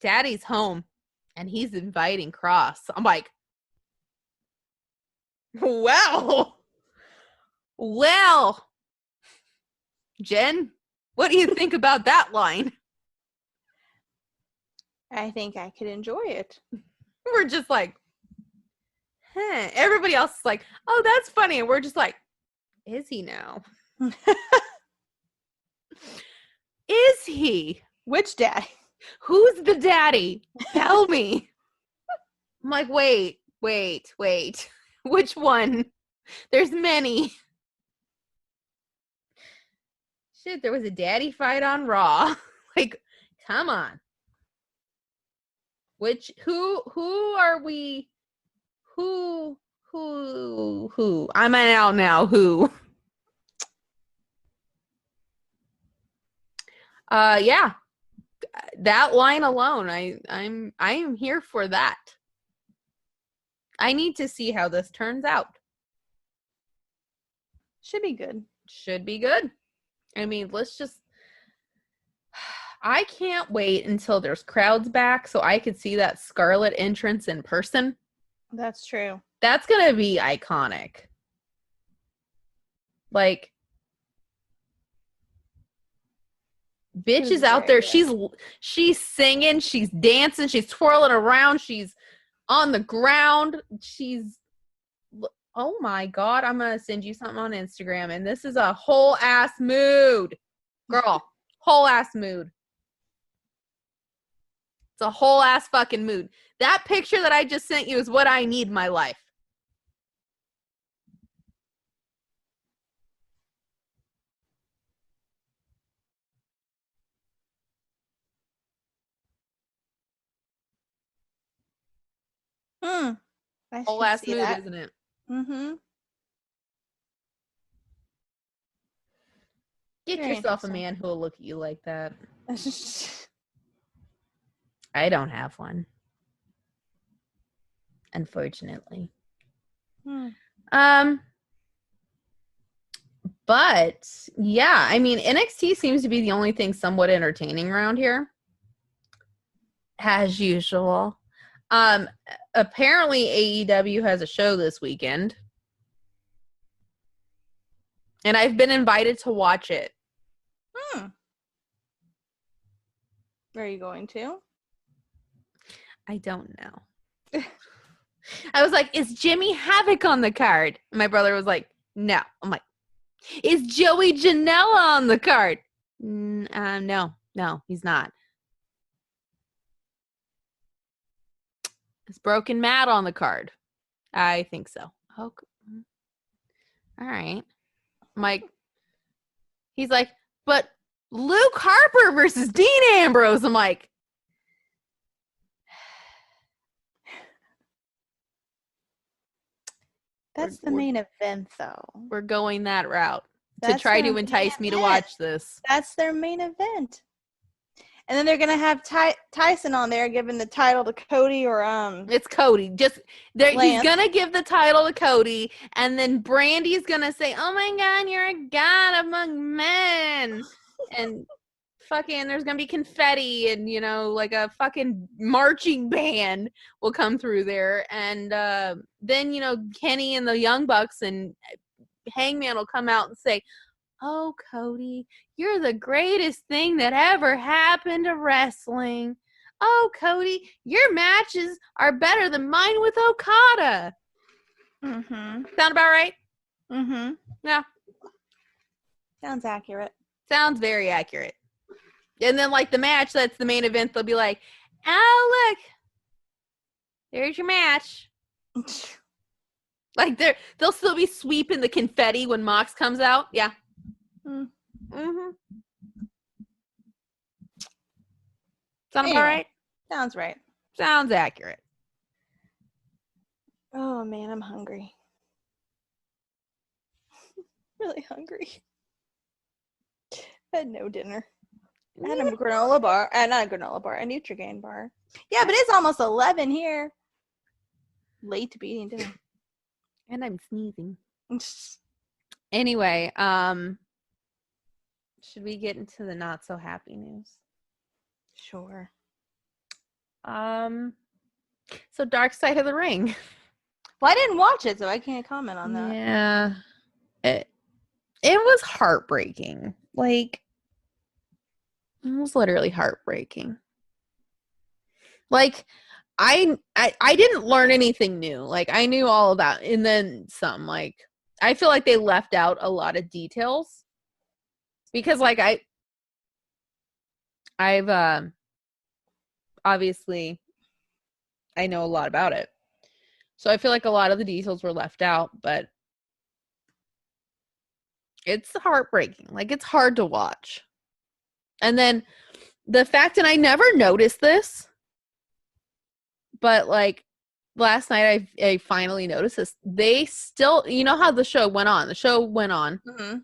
Daddy's home, and he's inviting Cross. I'm like, well, Jen, what do you think about that line? I think I could enjoy it. We're just like, huh. Everybody else is like, oh, that's funny. And we're just like, is he now? Is he? Which daddy? Who's the daddy? Tell me. I'm like, wait. Which one? There's many. Shit, there was a daddy fight on Raw. Like, come on. Who are we? Who? I'm out now. Who? Yeah. That line alone, I am here for that. I need to see how this turns out. Should be good. Should be good. I mean, I can't wait until there's crowds back so I could see that Scarlet entrance in person. That's true. That's going to be iconic. Like, bitch is out there. Good. She's singing. She's dancing. She's twirling around. She's on the ground. Oh my God. I'm going to send you something on Instagram. And this is a whole ass mood. Girl, whole ass mood. It's a whole ass fucking mood. That picture that I just sent you is what I need in my life. Whole ass mood, isn't it? Get yourself a man who will look at you like that. I don't have one. Unfortunately. But yeah, I mean, NXT seems to be the only thing somewhat entertaining around here. As usual. Apparently AEW has a show this weekend. And I've been invited to watch it. Are you going to? I don't know. I was like, is Jimmy Havoc on the card? My brother was like, no. I'm like, is Joey Janela on the card? No, he's not. Is Broken Matt on the card? I think so. Oh, all right. Mike, he's like, but Luke Harper versus Dean Ambrose. I'm like, That's the main event, though. We're going that route to try to entice me to watch this. That's their main event. And then they're gonna have Tyson on there giving the title to Cody or It's Cody. He's gonna give the title to Cody, and then Brandy's gonna say, "Oh my God, you're a god among men," and fucking there's gonna be confetti, and like a fucking marching band will come through there, and then Kenny and the Young Bucks and Hangman will come out and say, "Oh, Cody, you're the greatest thing that ever happened to wrestling. Oh, Cody, your matches are better than mine with Okada." Mm-hmm. Sound about right? Mm-hmm. Yeah. Sounds accurate. Sounds very accurate. And then, like, the match that's the main event, they'll be like, "Oh, look, there's your match." Like, they'll still be sweeping the confetti when Mox comes out. Yeah. Mm-hmm. Sound about right? Sounds right. Sounds accurate. Oh, man, I'm hungry. Really hungry. I had no dinner. I had a granola bar. Not a granola bar, a Nutrigrain bar. Yeah, but it's almost 11 here. Late to be eating dinner. And I'm sneezing. Anyway, should we get into the not so happy news? Sure. So Dark Side of the Ring. Well, I didn't watch it, so I can't comment on that. Yeah. It was heartbreaking. Like, it was literally heartbreaking. Like, I didn't learn anything new. Like, I knew all of that, and then some. Like, I feel like they left out a lot of details because, like, I've obviously I know a lot about it, so I feel like a lot of the details were left out. But it's heartbreaking. Like, it's hard to watch. And then the fact, and I never noticed this, but like last night I finally noticed this. They still, how the show went on. The show went on. Mm-hmm.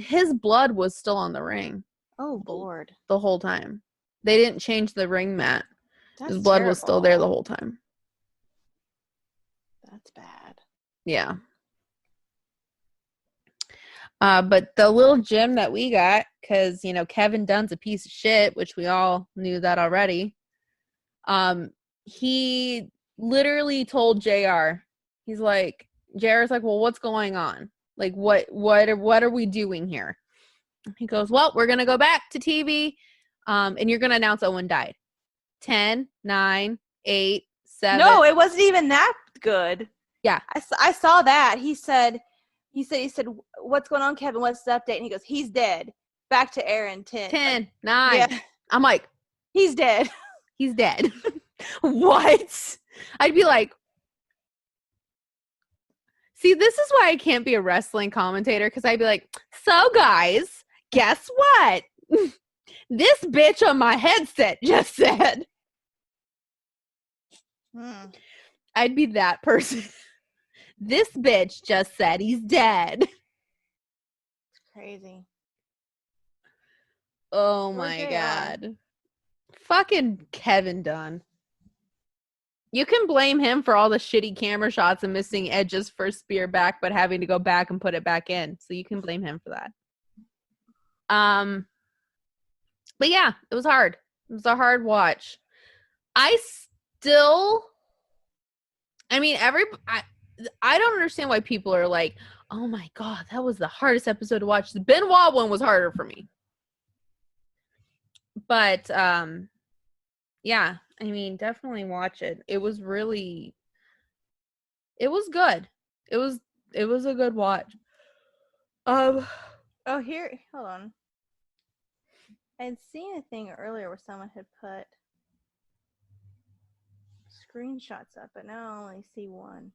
His blood was still on the ring. Oh, Lord. The whole time. They didn't change the ring mat. That's His blood terrible. was still there the whole time. That's bad. Yeah. But the little gem that we got, because, Kevin Dunn's a piece of shit, which we all knew that already. He literally told JR, he's like, JR's like, well, what's going on? Like, what are we doing here? He goes, well, we're going to go back to TV, and you're going to announce Owen died. 10, 9, 8, 7. No, it wasn't even that good. Yeah. I saw that. He said, what's going on, Kevin? What's the update? And he goes, he's dead. Back to Aaron, 10. 9. Yeah. I'm like, he's dead. He's dead. What? I'd be like, see, this is why I can't be a wrestling commentator, because I'd be like, so guys, guess what? This bitch on my headset just said. I'd be that person. This bitch just said he's dead. It's crazy. Oh my God. Fucking Kevin Dunn. You can blame him for all the shitty camera shots and missing edges for spear back, but having to go back and put it back in. So you can blame him for that. But yeah, it was hard. It was a hard watch. I don't understand why people are like, oh my God, that was the hardest episode to watch. The Benoit one was harder for me. But, yeah, I mean, definitely watch it. It was good. It was a good watch. Oh, here, hold on. I had seen a thing earlier where someone had put screenshots up, but now I only see one.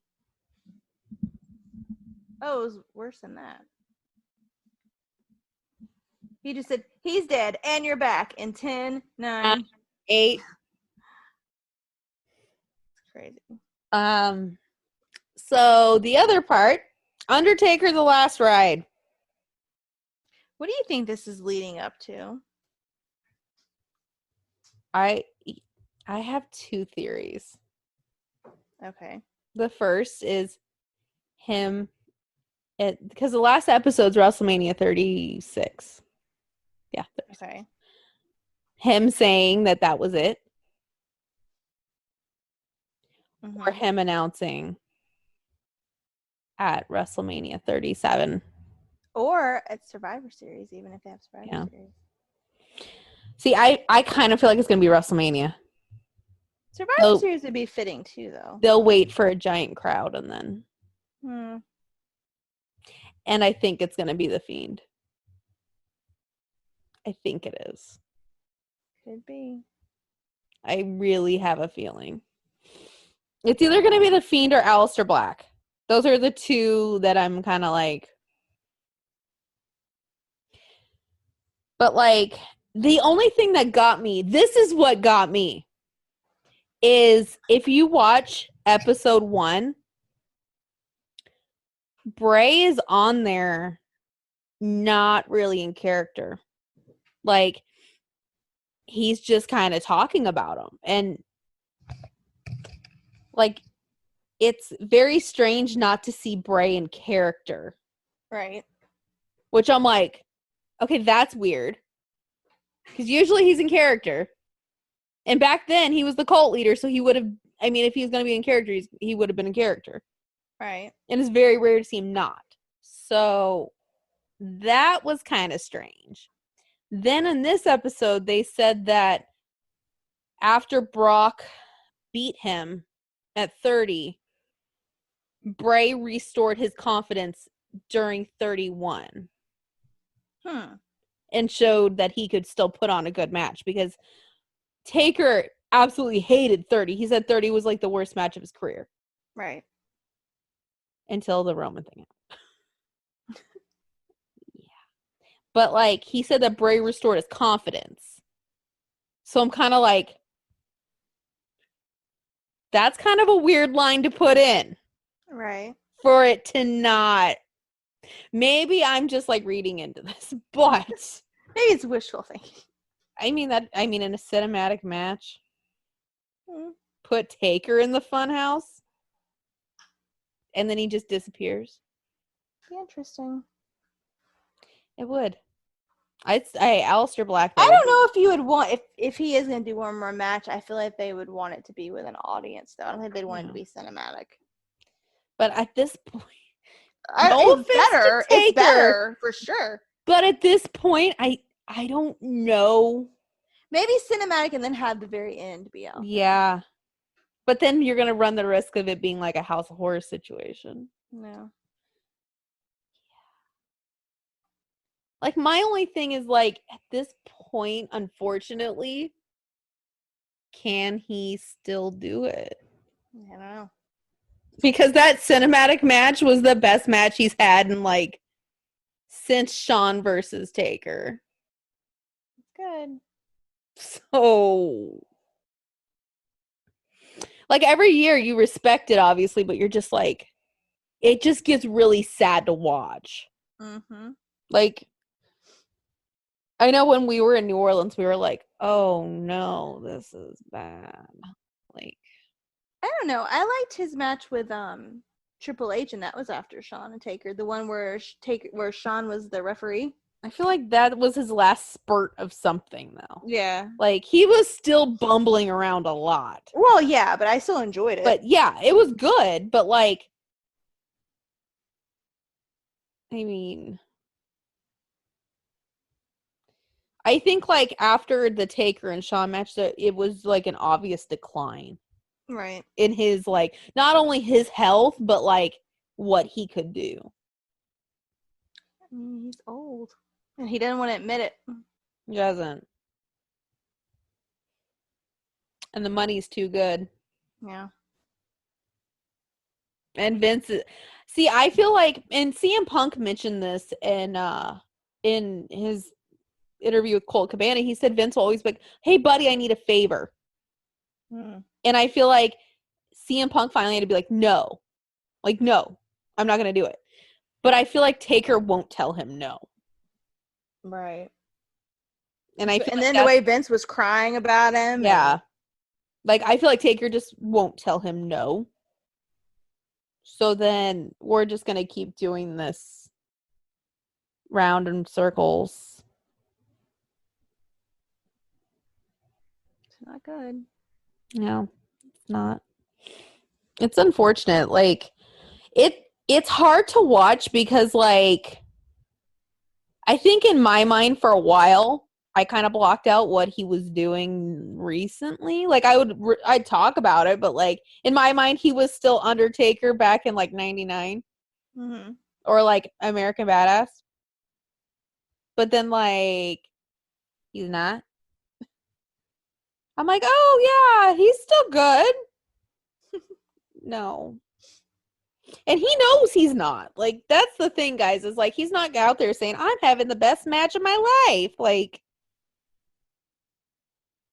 Oh, it was worse than that. He just said, he's dead, and you're back in 10, 9, 8. It's crazy. So the other part, Undertaker: The Last Ride. What do you think this is leading up to? I have two theories. Okay. The first is him, because the last episode's WrestleMania 36. Yeah. 36. Okay. Him saying that was it, Mm-hmm. or him announcing at WrestleMania 37. Or at Survivor Series, even if they have Survivor Series. See, I kind of feel like it's going to be WrestleMania. Survivor Series would be fitting too, though. They'll wait for a giant crowd and then. And I think it's going to be The Fiend. I think it is. Could be. I really have a feeling. It's either going to be The Fiend or Aleister Black. Those are the two that I'm kind of like. But like, the only thing that got me, this is what got me, is if you watch episode 1, Bray is on there not really in character. Like, he's just kind of talking about him. And like, it's very strange not to see Bray in character. Right. Which I'm like, okay, that's weird. Because usually he's in character. And back then, he was the cult leader, so he would have, I mean, if he was going to be in character, he would have been in character. Right. And it's very rare to see him not. So that was kind of strange. Then in this episode, they said that after Brock beat him at 30, Bray restored his confidence during 31. And showed that he could still put on a good match, because Taker absolutely hated 30. He said 30 was like the worst match of his career. Right. Until the Roman thing. Yeah. But like, he said that Bray restored his confidence. So I'm kind of like, that's kind of a weird line to put in. Right. For it to not. Maybe I'm just like reading into this, but maybe it's wishful thinking. I mean, in a cinematic match, put Taker in the funhouse, and then he just disappears. Be interesting. It would. Aleister Black. I don't know if you would want, if he is going to do one more match, I feel like they would want it to be with an audience, though. I don't think they'd want it to be cinematic. But at this point, it's better for sure. But at this point, I don't know. Maybe cinematic and then have the very end be out. Yeah. But then you're going to run the risk of it being like a House of Horrors situation. No. Like, my only thing is, like, at this point, unfortunately, can he still do it? I don't know. Because that cinematic match was the best match he's had in, like, since Shawn versus Taker. Good. So, like, every year you respect it, obviously, but you're just like, it just gets really sad to watch. Mm-hmm. Like, I know when we were in New Orleans, we were like, oh no, this is bad. Like, I don't know. I liked his match with Triple H, and that was after Shawn and Taker. The one where Shawn was the referee. I feel like that was his last spurt of something, though. Yeah. Like, he was still bumbling around a lot. Well, yeah, but I still enjoyed it. But yeah, it was good, but like, I mean, I think like after the Taker and Shawn match, it was like an obvious decline Right. in his like not only his health but like what he could do. I mean, he's old, and he didn't want to admit it. He doesn't. And the money's too good. Yeah. And Vince see, I feel like, and CM Punk mentioned this in his interview with Colt Cabana. He said Vince will always be like, "Hey buddy, I need a favor." And I feel like CM Punk finally had to be like, no, I'm not gonna do it. But I feel like Taker won't tell him no. Right. And I feel and like then the way Vince was crying about him. Yeah. Like I feel like Taker just won't tell him no. So then we're just gonna keep doing this round in circles. It's not good. No, it's not. It's unfortunate. Like it's hard to watch because like I think in my mind for a while I kind of blocked out what he was doing recently. Like I'd talk about it, but like in my mind he was still Undertaker back in like 99. Mm-hmm. Or like American Badass. But then like he's not. I'm like, "Oh yeah, he's still good." No. And he knows he's not. Like, that's the thing, guys, is like, he's not out there saying, "I'm having the best match of my life." Like,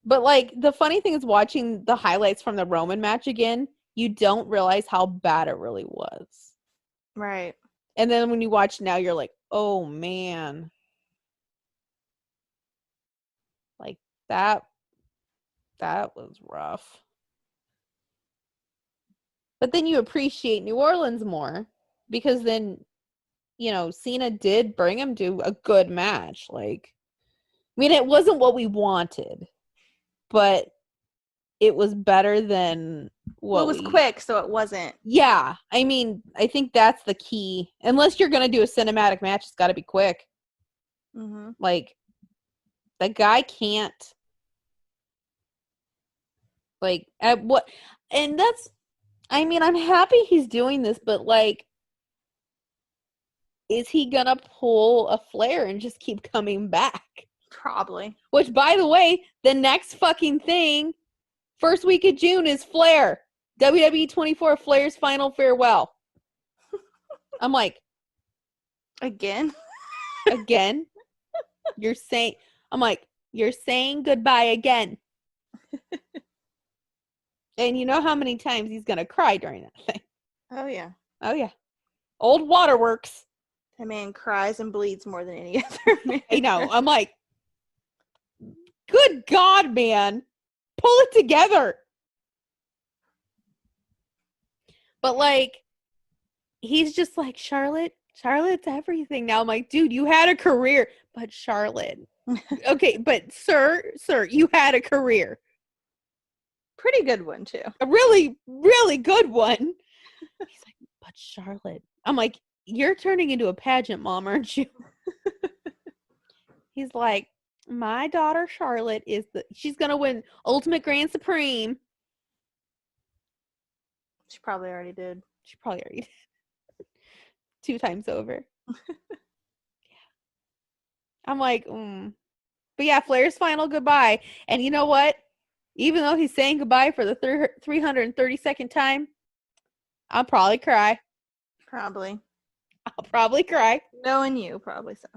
but like, the funny thing is watching the highlights from the Roman match again, you don't realize how bad it really was. Right. And then when you watch now, you're like, "Oh man." Like, that was rough. But then you appreciate New Orleans more because then, you know, Cena did bring him to a good match. Like, I mean, it wasn't what we wanted, but it was better than what it was quick, so it wasn't. Yeah. I mean, I think that's the key. Unless you're going to do a cinematic match, it's got to be quick. Mm-hmm. Like, the guy can't. Like, at what. And that's. I mean, I'm happy he's doing this, but like, is he gonna pull a Flair and just keep coming back? Probably. Which, by the way, the next fucking thing, first week of June, is Flair. WWE 24, Flair's final farewell. I'm like, again? Again? I'm like, you're saying goodbye again. And you know how many times he's gonna cry during that thing. Oh, yeah. Oh, yeah. Old Waterworks. That man cries and bleeds more than any other man. I know. I'm like, good God, man. Pull it together. But like, he's just like, Charlotte's everything now. I'm like, dude, you had a career. But Charlotte. Okay, but sir, you had a career. Pretty good one, too. A really, really good one. He's like, but Charlotte. I'm like, you're turning into a pageant mom, aren't you? He's like, my daughter Charlotte she's gonna win Ultimate Grand Supreme. She probably already did. 2 times over. Yeah. I'm like, But yeah, Flair's final goodbye. And you know what? Even though he's saying goodbye for the 332nd time, I'll probably cry. Probably. I'll probably cry. Knowing you, probably so.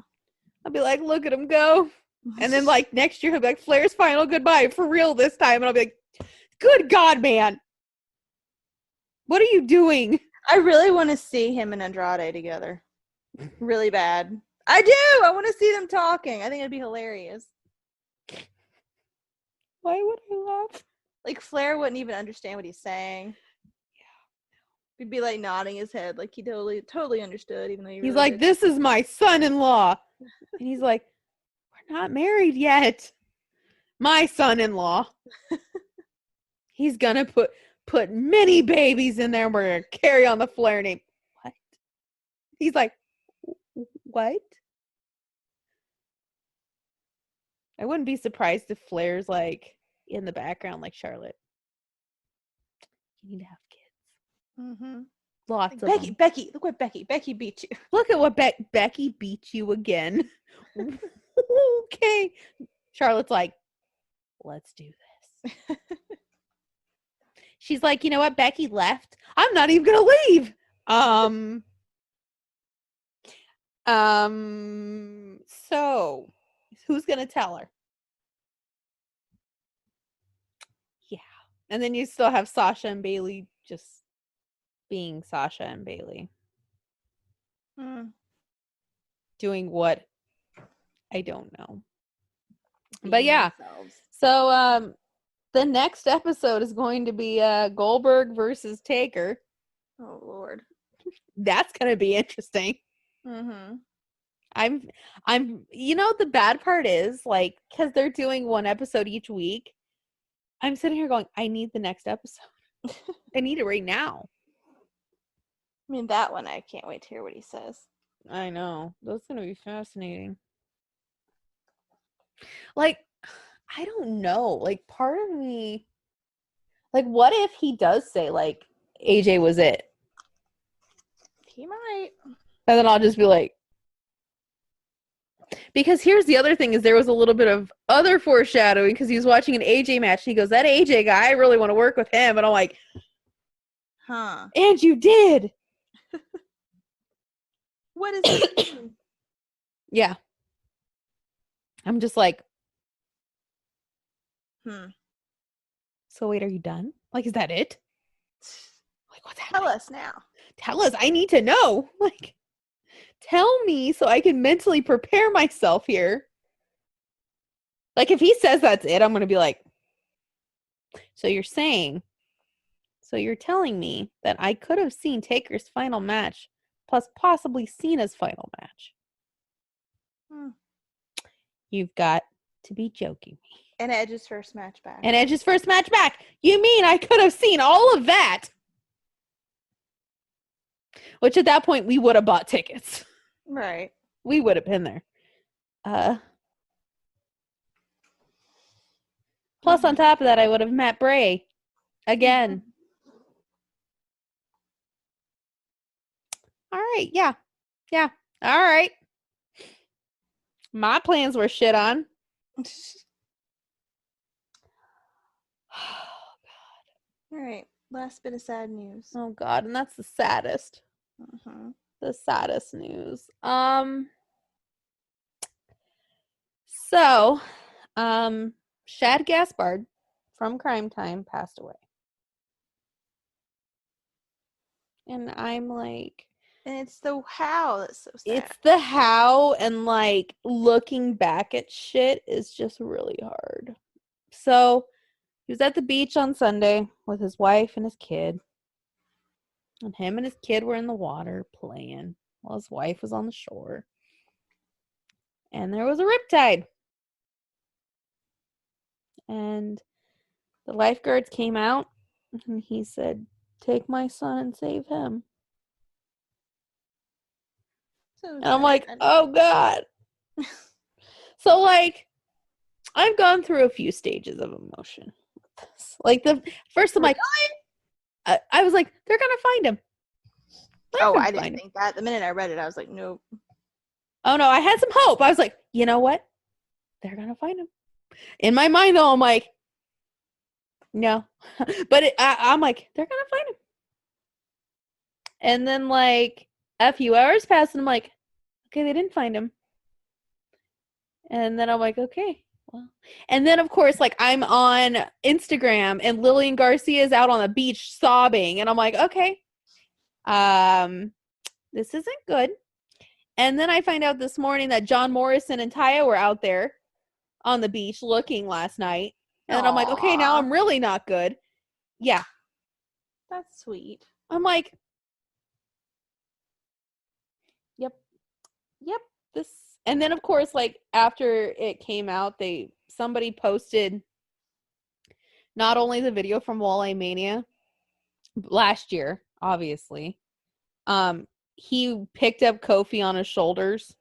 I'll be like, look at him go. And then like next year, he'll be like, Flair's final goodbye for real this time. And I'll be like, good God, man. What are you doing? I really want to see him and Andrade together. Really bad. I do. I want to see them talking. I think it'd be hilarious. Why would I laugh? Like Flair wouldn't even understand what he's saying. Yeah. He'd be like nodding his head like he totally understood, even though he's really like, didn't. This is my son-in-law. And he's like, we're not married yet. My son-in-law. He's gonna put many babies in there and we're gonna carry on the Flair name. What? He's like, what? I wouldn't be surprised if Flair's like in the background, like Charlotte. You need to have kids. Mm-hmm. Lots Like, of Becky, them. Becky, look what Becky beat you. Look at what Becky beat you again. Okay. Charlotte's like, let's do this. She's like, you know what? Becky left. I'm not even gonna leave. So who's gonna tell her? Yeah. And then you still have Sasha and Bailey just being Sasha and Bailey. Doing what? I don't know. But yeah. Themselves. So the next episode is going to be Goldberg versus Taker. Oh Lord. That's gonna be interesting. Mm-hmm. I'm you know, the bad part is like, because they're doing one episode each week, I'm sitting here going, I need the next episode. I need it right now. I mean, that one, I can't wait to hear what he says. I know. That's gonna be fascinating. Like, I don't know. Like, part of me, like, what if he does say, like, AJ was it? He might. And then I'll just be like, because here's the other thing is there was a little bit of other foreshadowing because he was watching an AJ match and he goes, that AJ guy, I really want to work with him. And I'm like, huh. And you did. What does this mean? Yeah. I'm just like, so wait, are you done? Like, is that it? Like, what's happening? Tell us now. Tell us. I need to know. Like, tell me so I can mentally prepare myself here. Like, if he says that's it, I'm going to be like, so you're telling me that I could have seen Taker's final match plus possibly Cena's final match. You've got to be joking me. And Edge's first match back. You mean I could have seen all of that? Which at that point, we would have bought tickets. Right. We would have been there. Plus, on top of that, I would have met Bray again. All right. Yeah. Yeah. All right. My plans were shit on. All right. Last bit of sad news. Oh, God. And that's the saddest. The saddest news. So, Shad Gaspard from Crime Time passed away. And I'm like... And it's the how that's so sad. It's the how, and like looking back at shit is just really hard. So he was at the beach on Sunday with his wife and his kid. And him and his kid were in the water playing while his wife was on the shore. And there was a riptide. And the lifeguards came out and he said, "Take my son and save him." And I'm like, oh, God. So, like, I've gone through a few stages of emotion with this. Like, the first, I'm like, I was like, they're going to find him. I didn't think that. The minute I read it, I was like, nope. Oh, no, I had some hope. I was like, you know what? They're going to find him. In my mind, though, I'm like, no. But I'm like, they're going to find him. And then, like, a few hours passed, and I'm like, okay, they didn't find him. And then I'm like, okay, well. And then, of course, like, I'm on Instagram, and Lillian Garcia is out on the beach sobbing, and I'm like, okay, this isn't good. And then I find out this morning that John Morrison and Taya were out there on the beach looking last night. And then I'm like, okay, now I'm really not good. Yeah. That's sweet. I'm like, Yep. This, and then of course, like after it came out, somebody posted not only the video from Walleye Mania last year, obviously. He picked up Kofi on his shoulders.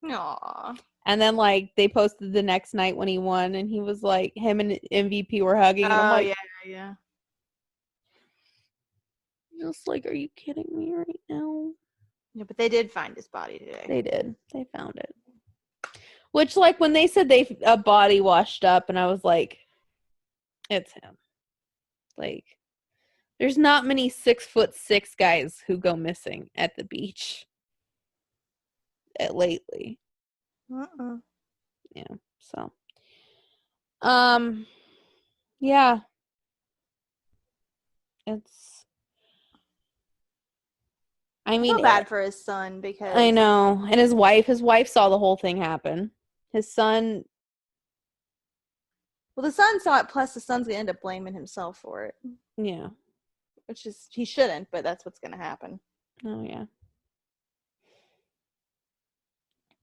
Aww. And then like they posted the next night when he won, and he was like, him and MVP were hugging, and I'm like, yeah. just like, are you kidding me right now? Yeah, but they did find his body today. They did. They found it. Which, like, when they said a body washed up, and I was like, it's him. Like, there's not many 6'6" guys who go missing at the beach lately. Yeah. So, yeah. I mean, feel bad for his son because I know, and his wife saw the whole thing happen. His son. Well, the son saw it. Plus, the son's gonna end up blaming himself for it. Yeah. Which is, he shouldn't, but that's what's gonna happen. Oh yeah.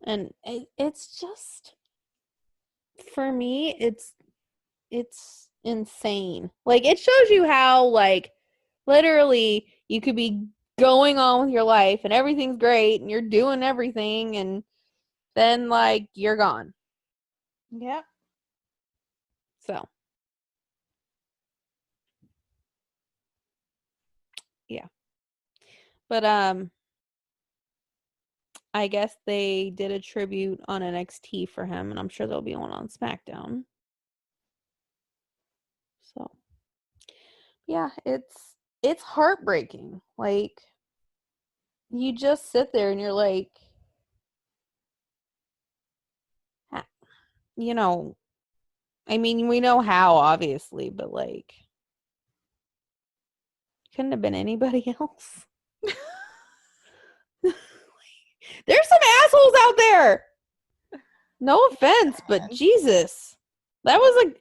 And it's just, for me, it's insane. Like, it shows you how, like, literally you could be going on with your life and everything's great and you're doing everything, and then like you're gone. Yeah. So yeah. But I guess they did a tribute on NXT for him, and I'm sure there'll be one on Smackdown. So yeah, it's heartbreaking. Like, you just sit there and you're like, you know, I mean, we know how, obviously, but like, couldn't have been anybody else. There's some assholes out there. No offense, but Jesus. That was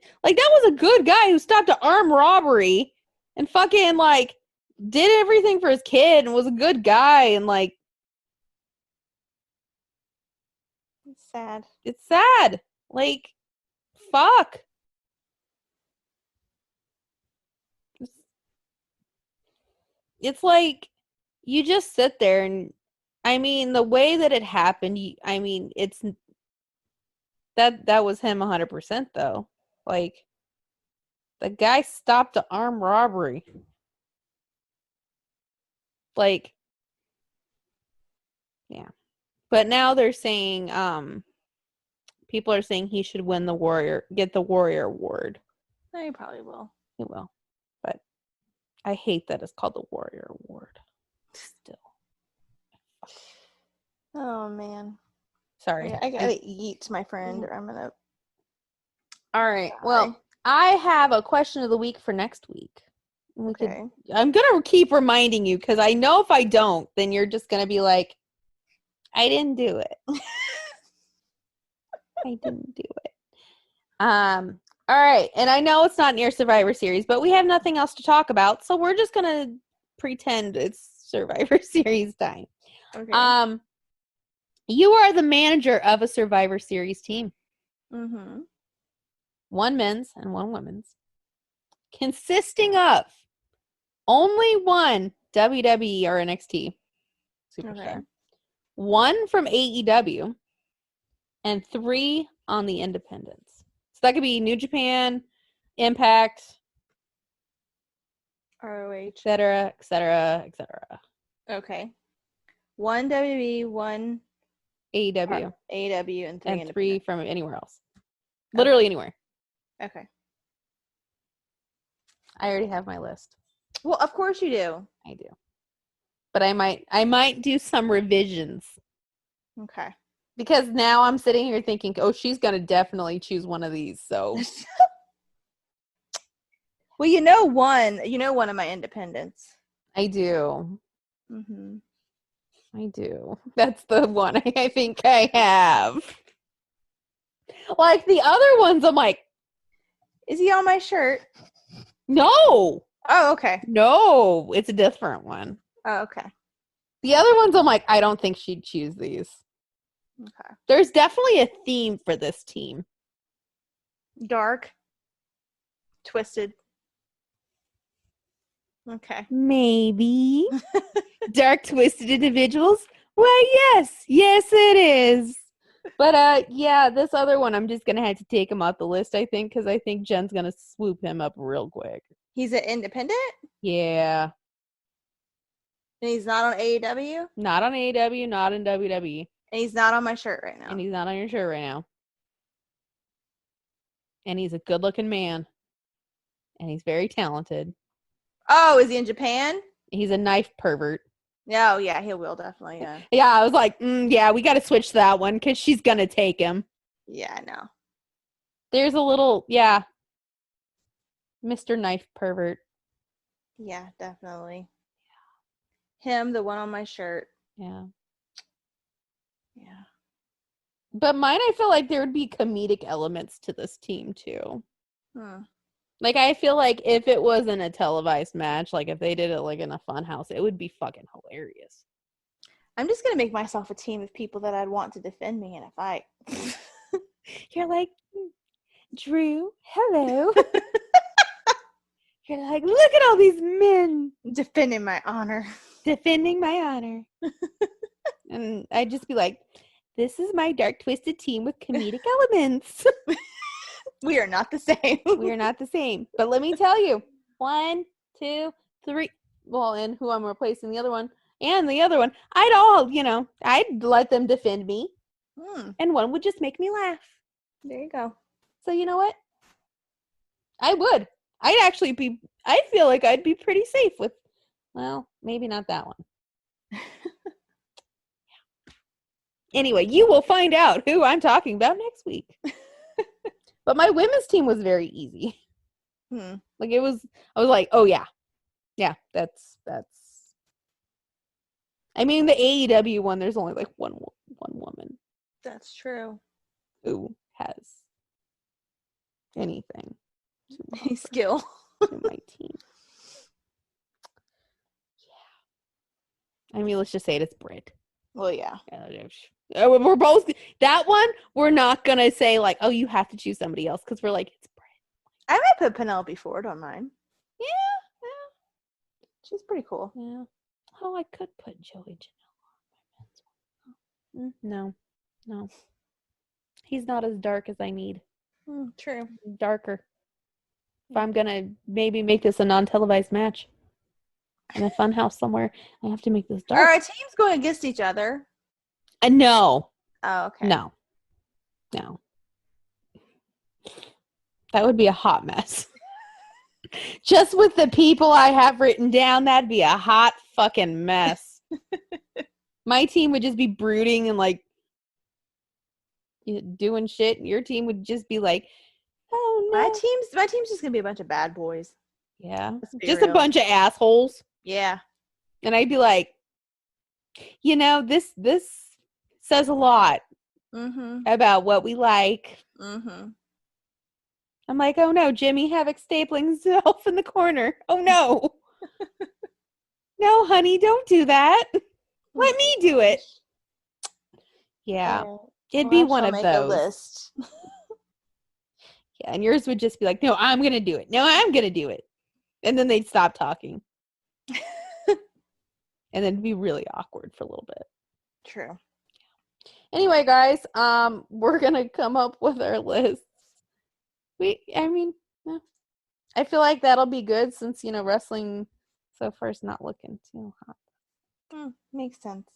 a good guy who stopped an armed robbery and fucking like did everything for his kid and was a good guy, and like, It's sad. it's sad. Like, fuck. It's like, you just sit there and, I mean, the way that it happened, I mean, it's that was him 100% though. Like, the guy stopped an armed robbery. Like, yeah. But now they're saying, people are saying he should get the Warrior Award. He probably will. He will. But I hate that it's called the Warrior Award. Still. Oh man. Sorry. Yeah, I gotta eat, my friend, or I'm gonna. All right. Well, I have a question of the week for next week. Okay. I'm gonna keep reminding you, because I know if I don't, then you're just gonna be like, I didn't do it. I didn't do it. All right. And I know it's not near Survivor Series, but we have nothing else to talk about, so we're just gonna pretend it's Survivor Series time. Okay. You are the manager of a Survivor Series team. Mm-hmm. One men's and one women's, consisting of only one WWE or NXT superstar, Okay. one from AEW, and 3 on the independents. So that could be New Japan, Impact, ROH, etc., etc., etc. Okay. 1 WWE, 1 AEW, AEW, and 3 and 3 independent. from anywhere else. Literally anywhere. Okay. I already have my list. Well, of course you do. I do. But I might do some revisions. Okay. Because now I'm sitting here thinking, oh, she's going to definitely choose one of these, so. Well, you know one of my independents. I do. Mm-hmm. I do. That's the one I think I have. Like, the other ones, I'm like, is he on my shirt? No. Oh, okay. No, it's a different one. Oh, okay. The other ones, I'm like, I don't think she'd choose these. Okay. There's definitely a theme for this team. Dark. Twisted. Okay. Maybe. Dark, twisted individuals? Why, yes. Yes, it is. But yeah, this other one, I'm just gonna have to take him off the list, I think, because I think Jen's gonna swoop him up real quick. He's an independent? Yeah. And he's not on AEW? Not on AEW, not in WWE. And he's not on my shirt right now. And he's not on your shirt right now. And he's a good-looking man. And he's very talented. Oh, is he in Japan? He's a knife pervert. Oh, yeah, he will definitely, yeah. Yeah, I was like, yeah, we got to switch that one because she's going to take him. Yeah, I know. There's a little, yeah. Mr. Knife Pervert. Yeah, definitely. Him, the one on my shirt. Yeah. Yeah. But mine, I feel like there would be comedic elements to this team, too. Like, I feel like if it wasn't a televised match, like if they did it like in a fun house, it would be fucking hilarious. I'm just going to make myself a team of people that I'd want to defend me in a fight. You're like, Drew, hello. You're like, look at all these men. Defending my honor. Defending my honor. And I'd just be like, this is my dark, twisted team with comedic elements. We are not the same. We are not the same. But let me tell you, 1, 2, 3. Well, and who I'm replacing the other one. And the other one. I'd let them defend me. And one would just make me laugh. There you go. So you know what? I would. I feel like I'd be pretty safe with, well, maybe not that one. Anyway, you will find out who I'm talking about next week. But my women's team was very easy. Like I was like, oh yeah. Yeah, that's I mean the AEW one, there's only like one woman. That's true. Who has anything. Any skill. To my team. Yeah. I mean, let's just say it's Britt. Well, yeah. We're both that one. We're not gonna say like, oh, you have to choose somebody else because we're like, it's Britt. I might put Penelope Ford on mine. Yeah. She's pretty cool. Yeah. Oh, I could put Joey Janela on my men's one. No. He's not as dark as I need. True. Darker. If I'm gonna maybe make this a non-televised match in a fun house somewhere, I have to make this dark. Are our teams going against each other? No. Oh, okay. No. That would be a hot mess. Just with the people I have written down, that'd be a hot fucking mess. My team would just be brooding and like doing shit. Your team would just be like, oh no. My team's just gonna be a bunch of bad boys. Yeah. Just real. A bunch of assholes. Yeah. And I'd be like, this says a lot about what we like. I'm like, oh no, Jimmy Havoc stapling himself in the corner. Oh no. No, honey, don't do that. Let me do it. Yeah. It'd be one of those. List. Yeah, and yours would just be like, no, I'm going to do it. No, I'm going to do it. And then they'd stop talking. And then it'd be really awkward for a little bit. True. Anyway, guys, we're going to come up with our lists. I feel like that'll be good since, wrestling so far is not looking too hot. Makes sense.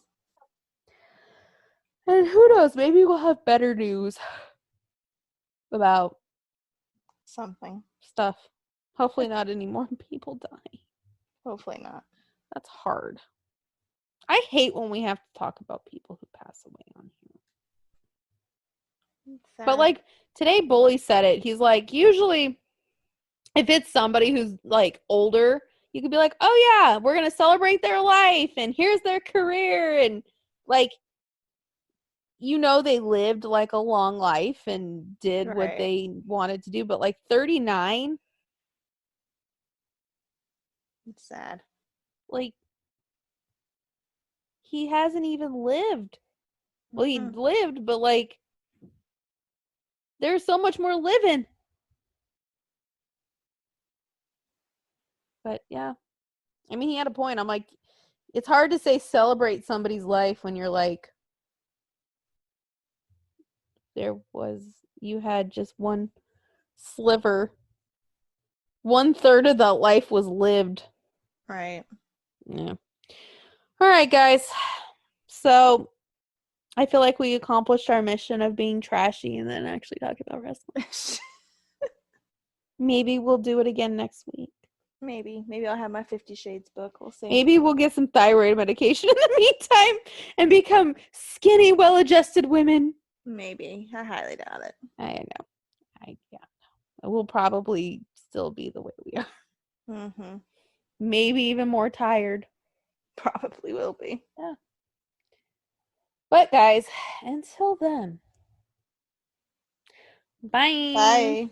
And who knows, maybe we'll have better news about something. Stuff. Hopefully not any more people die. Hopefully not. That's hard. I hate when we have to talk about people who pass away on here. But like today Bully said it. He's like, usually if it's somebody who's like older, you could be like, oh yeah, we're going to celebrate their life and here's their career. And like, they lived like a long life and did what they wanted to do. But like 39. It's sad. Like, he hasn't even lived. Well, he lived, but like, there's so much more living. But yeah, I mean, he had a point. I'm like, it's hard to say celebrate somebody's life when you're like you had just one sliver. 1/3 of that life was lived. Right. Yeah. All right, guys. So I feel like we accomplished our mission of being trashy and then actually talking about wrestling. Maybe we'll do it again next week. Maybe I'll have my 50 Shades book. We'll see. Maybe we'll get some thyroid medication in the meantime and become skinny, well-adjusted women. Maybe. I highly doubt it. I know. We'll probably still be the way we are. Mm-hmm. Maybe even more tired. Probably will be. Yeah. But guys, until then. Bye. Bye.